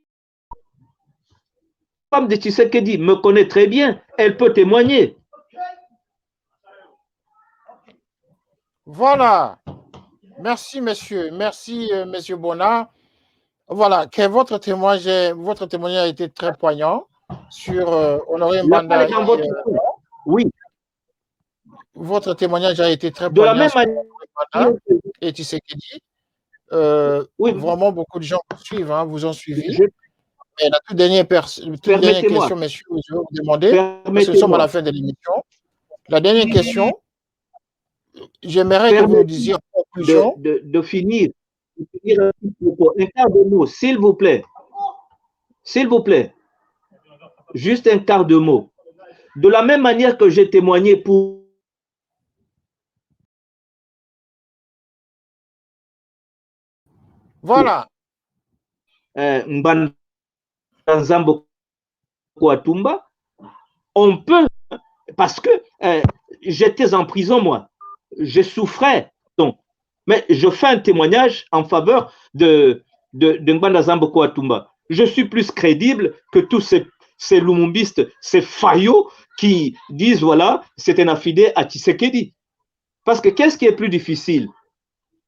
comme de Tshisekedi me connaît très bien, elle peut témoigner. Voilà. Merci, messieurs. Merci, monsieur Bonnat. Voilà, que votre témoignage a été très poignant sur Honoré Mbanda. Oui. Votre témoignage a été très poignant. De la même manière et Tshisekedi. Oui. Vraiment, beaucoup de gens vous suivent, hein, vous ont suivi. Et la toute dernière question, messieurs, je vais vous demander, parce que nous sommes à la fin de l'émission. La dernière question, j'aimerais que vous nous disiez en conclusion. De finir. Un quart de mot, s'il vous plaît. S'il vous plaît. Juste un quart de mot. De la même manière que j'ai témoigné pour voilà. Mbanda Nzambo Kouatumba, on peut, parce que j'étais en prison, moi. Je souffrais. Donc, mais je fais un témoignage en faveur de Mbanda Nzambo Kouatumba. Je suis plus crédible que tous ces lumumbistes, ces faillots qui disent, voilà, c'est un affidé à Tshisekedi. Parce que qu'est-ce qui est plus difficile?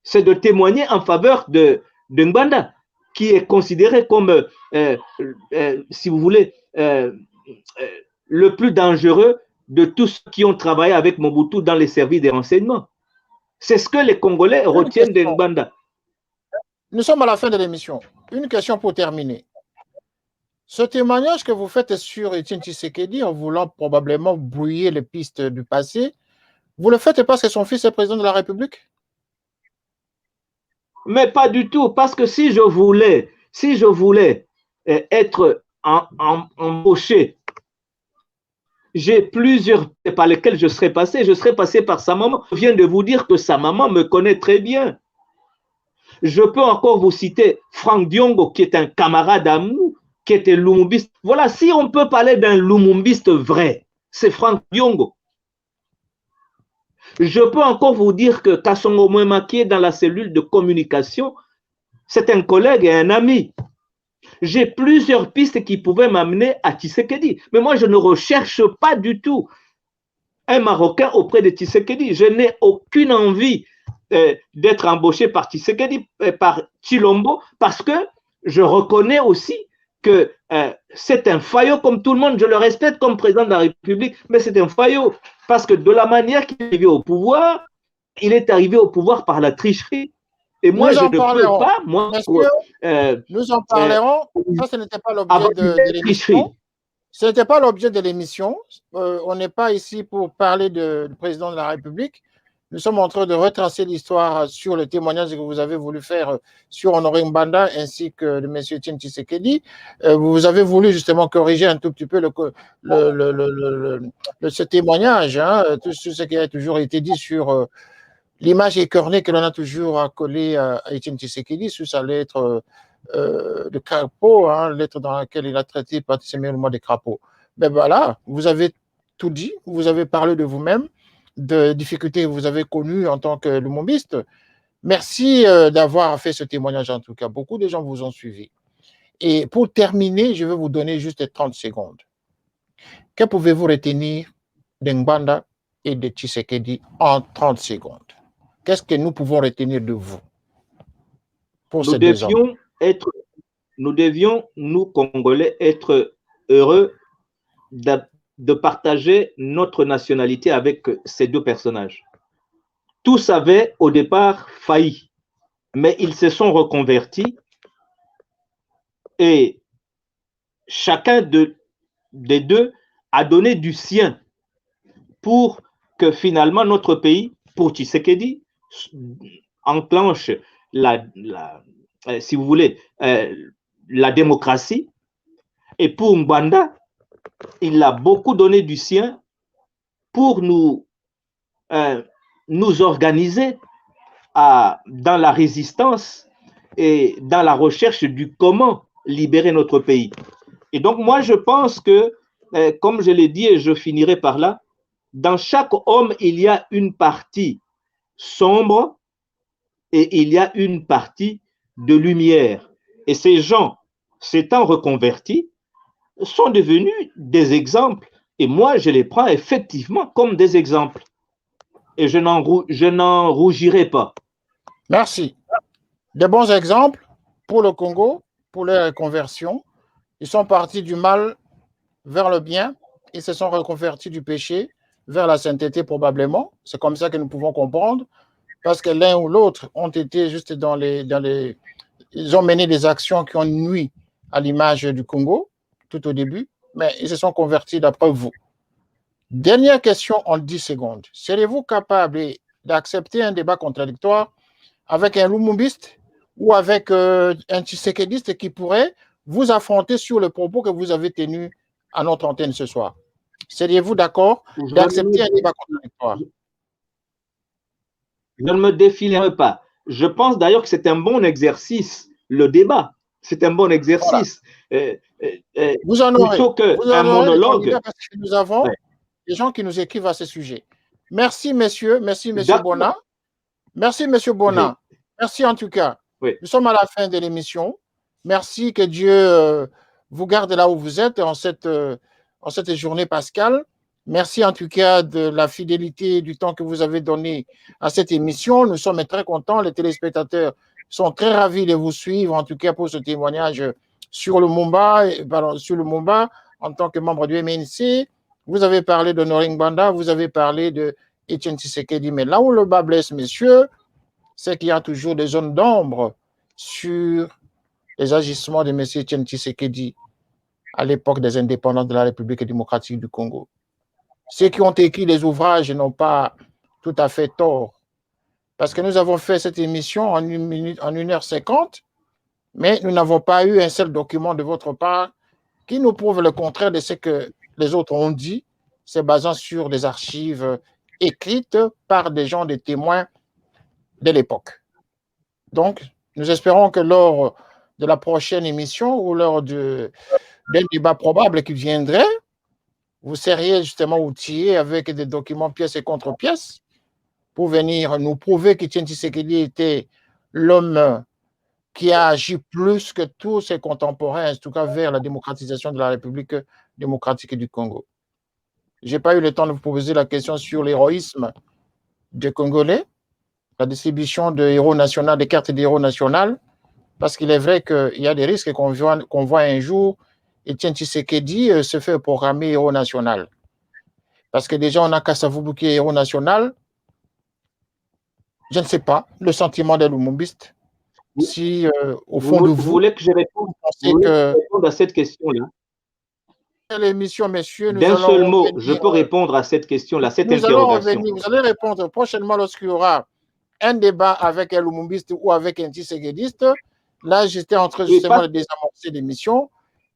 C'est de témoigner en faveur de Ngbanda, qui est considéré comme, si vous voulez, le plus dangereux de tous ceux qui ont travaillé avec Mobutu dans les services des renseignements. C'est ce que les Congolais retiennent de Ngbanda. Nous sommes à la fin de l'émission. Une question pour terminer. Ce témoignage que vous faites sur Etienne Tshisekedi en voulant probablement brouiller les pistes du passé, vous le faites parce que son fils est président de la République? Mais pas du tout, parce que si je voulais être embauché, j'ai plusieurs par lesquels je serais passé. Je serais passé par sa maman. Je viens de vous dire que sa maman me connaît très bien. Je peux encore vous citer Franck Diongo, qui est un camarade à nous, qui était lumumbiste. Voilà, si on peut parler d'un lumumbiste vrai, c'est Franck Diongo. Je peux encore vous dire que Kassongo Mwema, qui est dans la cellule de communication, c'est un collègue et un ami. J'ai plusieurs pistes qui pouvaient m'amener à Tshisekedi. Mais moi, je ne recherche pas du tout un Marocain auprès de Tshisekedi. Je n'ai aucune envie d'être embauché par Tshisekedi, par Tshilombo, parce que je reconnais aussi que c'est un faillot comme tout le monde. Je le respecte comme président de la République, mais c'est un faillot parce que de la manière qu'il est arrivé au pouvoir, il est arrivé au pouvoir par la tricherie. Et moi, je ne peux pas, moi, nous en parlerons. Ça, ce n'était pas l'objet de l'émission. Ce n'était pas l'objet de l'émission. On n'est pas ici pour parler du président de la République. Nous sommes en train de retracer l'histoire sur le témoignage que vous avez voulu faire sur Honoré Ngbanda ainsi que de M. Etienne Tshisekedi. Vous avez voulu justement corriger un tout petit peu ce témoignage, hein, tout ce qui a toujours été dit sur l'image écornée que l'on a toujours accolée à Etienne Tshisekedi sous sa lettre de crapaud, hein, lettre dans laquelle il a traité particulièrement des crapauds. Ben voilà, vous avez tout dit, vous avez parlé de vous-même, de difficultés que vous avez connues en tant que lumumbiste. Merci d'avoir fait ce témoignage en tout cas. Beaucoup de gens vous ont suivi. Et pour terminer, je vais vous donner juste 30 secondes. Que pouvez-vous retenir de Ngbanda et de Tshisekedi en 30 secondes? Qu'est-ce que nous pouvons retenir de vous pour ces 2 ans? Nous devions, nous, Congolais, être heureux de partager notre nationalité avec ces 2 personnages. Tous avaient au départ failli, mais ils se sont reconvertis et chacun des 2 a donné du sien pour que finalement notre pays, pour Tshisekedi, enclenche si vous voulez, la démocratie. Et pour Ngbanda, il a beaucoup donné du sien pour nous organiser dans la résistance et dans la recherche du comment libérer notre pays. Et donc moi, je pense que, comme je l'ai dit et je finirai par là, dans chaque homme, il y a une partie sombre et il y a une partie de lumière. Et ces gens, s'étant reconvertis, sont devenus des exemples. Et moi, je les prends effectivement comme des exemples. Et je n'en rougirai pas. Merci. De bons exemples pour le Congo, pour leur conversion. Ils sont partis du mal vers le bien. Ils se sont reconvertis du péché vers la sainteté probablement. C'est comme ça que nous pouvons comprendre. Parce que l'un ou l'autre ont été juste ils ont mené des actions qui ont nui à l'image du Congo tout au début, mais ils se sont convertis d'après vous. Dernière question en 10 secondes. Serez-vous capable d'accepter un débat contradictoire avec un lumumbiste ou avec un tshisekediste qui pourrait vous affronter sur le propos que vous avez tenu à notre antenne ce soir? Seriez-vous d'accord d'accepter un débat contradictoire? Je ne me défilerai pas. Je pense d'ailleurs que c'est un bon exercice, le débat. C'est un bon exercice. Voilà. Vous en aurez. Plutôt qu'un monologue. Parce que nous avons des gens qui nous écrivent à ce sujet. Merci, messieurs. Merci, monsieur Bona. Merci, monsieur Bona. Merci en tout cas. Oui. Nous sommes à la fin de l'émission. Merci, que Dieu vous garde là où vous êtes en cette journée pascale. Merci en tout cas de la fidélité du temps que vous avez donné à cette émission. Nous sommes très contents. Les téléspectateurs sont très ravis de vous suivre, en tout cas pour ce témoignage sur le Mumba en tant que membre du MNC. Vous avez parlé de Noring Banda, vous avez parlé de Etienne Tshisekedi. Mais là où le bas blesse, messieurs, c'est qu'il y a toujours des zones d'ombre sur les agissements de M. Etienne Tshisekedi à l'époque des indépendants de la République démocratique du Congo. Ceux qui ont écrit les ouvrages n'ont pas tout à fait tort, parce que nous avons fait cette émission en 1h50, mais nous n'avons pas eu un seul document de votre part qui nous prouve le contraire de ce que les autres ont dit, se basant sur des archives écrites par des gens, des témoins de l'époque. Donc, nous espérons que lors de la prochaine émission ou lors d'un débat probable qui viendrait, vous seriez justement outillés avec des documents pièces et contre-pièces pour venir nous prouver qu'Etienne Tshisekedi était l'homme qui a agi plus que tous ses contemporains, en tout cas vers la démocratisation de la République démocratique du Congo. Je n'ai pas eu le temps de vous poser la question sur l'héroïsme des Congolais, la distribution de héros nationaux, des cartes d'héros nationales, parce qu'il est vrai qu'il y a des risques qu'on voit un jour Etienne Tshisekedi se fait programmer héros national. Parce que déjà, on a Kasavubu qui est héros national. Je ne sais pas, le sentiment des Lumumbistes. Si, au fond de vous... Vous voulez que je réponde à cette question-là? L'émission, messieurs, d'un seul mot, je peux répondre à cette question-là, cette interrogation. Vous allez répondre prochainement lorsqu'il y aura un débat avec un Lumumbiste ou avec un Tshisekidiste. Là, j'étais en train justement de désamorcer l'émission.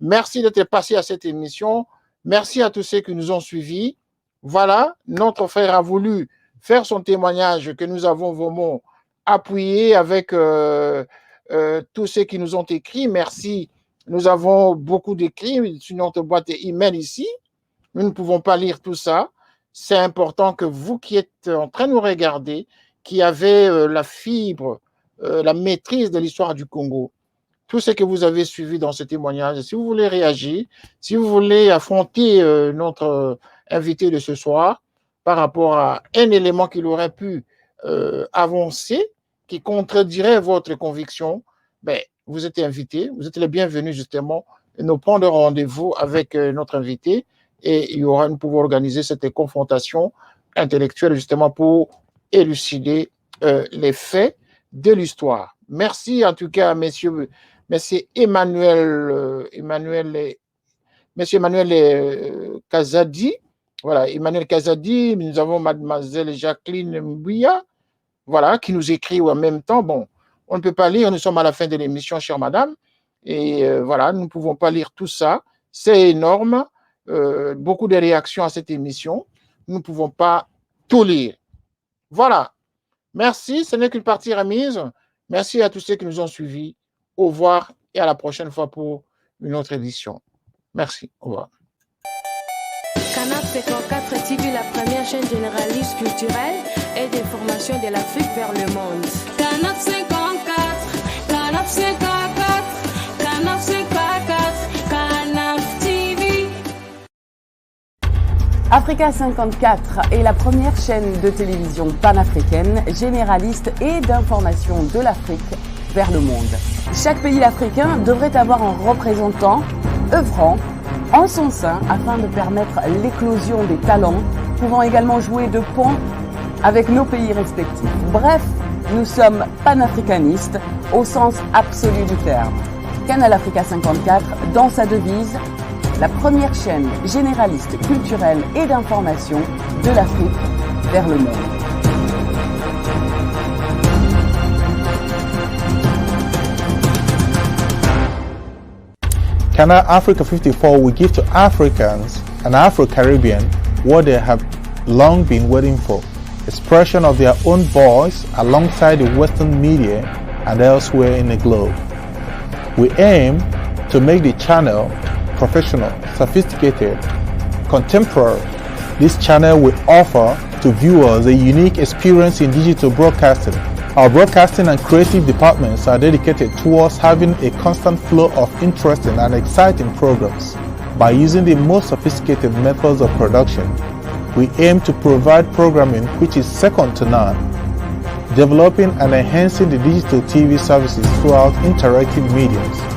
Merci d'être passé à cette émission. Merci à tous ceux qui nous ont suivis. Voilà, notre frère a voulu faire son témoignage que nous avons vraiment appuyé avec tous ceux qui nous ont écrit. Merci. Nous avons beaucoup d'écrits sur notre boîte email ici. Nous ne pouvons pas lire tout ça. C'est important que vous qui êtes en train de nous regarder, qui avez la fibre, la maîtrise de l'histoire du Congo, tout ce que vous avez suivi dans ce témoignage, si vous voulez réagir, si vous voulez affronter notre invité de ce soir par rapport à un élément qu'il aurait pu avancer, qui contredirait votre conviction, ben, vous êtes invité, vous êtes les bienvenus justement, et nous prendre rendez-vous avec notre invité et nous pouvons organiser cette confrontation intellectuelle justement pour élucider les faits de l'histoire. Merci en tout cas, monsieur Emmanuel Kazadi. Voilà, Emmanuel Kazadi. Nous avons mademoiselle Jacqueline Mbouya, voilà, qui nous écrit en même temps. Bon, on ne peut pas lire, nous sommes à la fin de l'émission, chère madame. Et voilà, nous ne pouvons pas lire tout ça. C'est énorme. Beaucoup de réactions à cette émission. Nous ne pouvons pas tout lire. Voilà. Merci. Ce n'est qu'une partie remise. Merci à tous ceux qui nous ont suivis. Au revoir et à la prochaine fois pour une autre édition. Merci. Au revoir. Canap 54 TV, la première chaîne généraliste culturelle et d'information de l'Afrique vers le monde. Canap 54, Canap 54, Canap 54, Canap TV. Africa 54 est la première chaîne de télévision panafricaine, généraliste et d'information de l'Afrique vers le monde. Chaque pays africain devrait avoir un représentant œuvrant en son sein afin de permettre l'éclosion des talents, pouvant également jouer de pont avec nos pays respectifs. Bref, nous sommes panafricanistes au sens absolu du terme. Canal Africa 54, dans sa devise, la première chaîne généraliste culturelle et d'information de l'Afrique vers le monde. Canal Africa 54 will give to Africans and Afro-Caribbean what they have long been waiting for, expression of their own voice alongside the Western media and elsewhere in the globe. We aim to make the channel professional, sophisticated, contemporary. This channel will offer to viewers a unique experience in digital broadcasting, Our broadcasting and creative departments are dedicated towards having a constant flow of interesting and exciting programs. By using the most sophisticated methods of production, we aim to provide programming which is second to none, developing and enhancing the digital TV services throughout interactive mediums.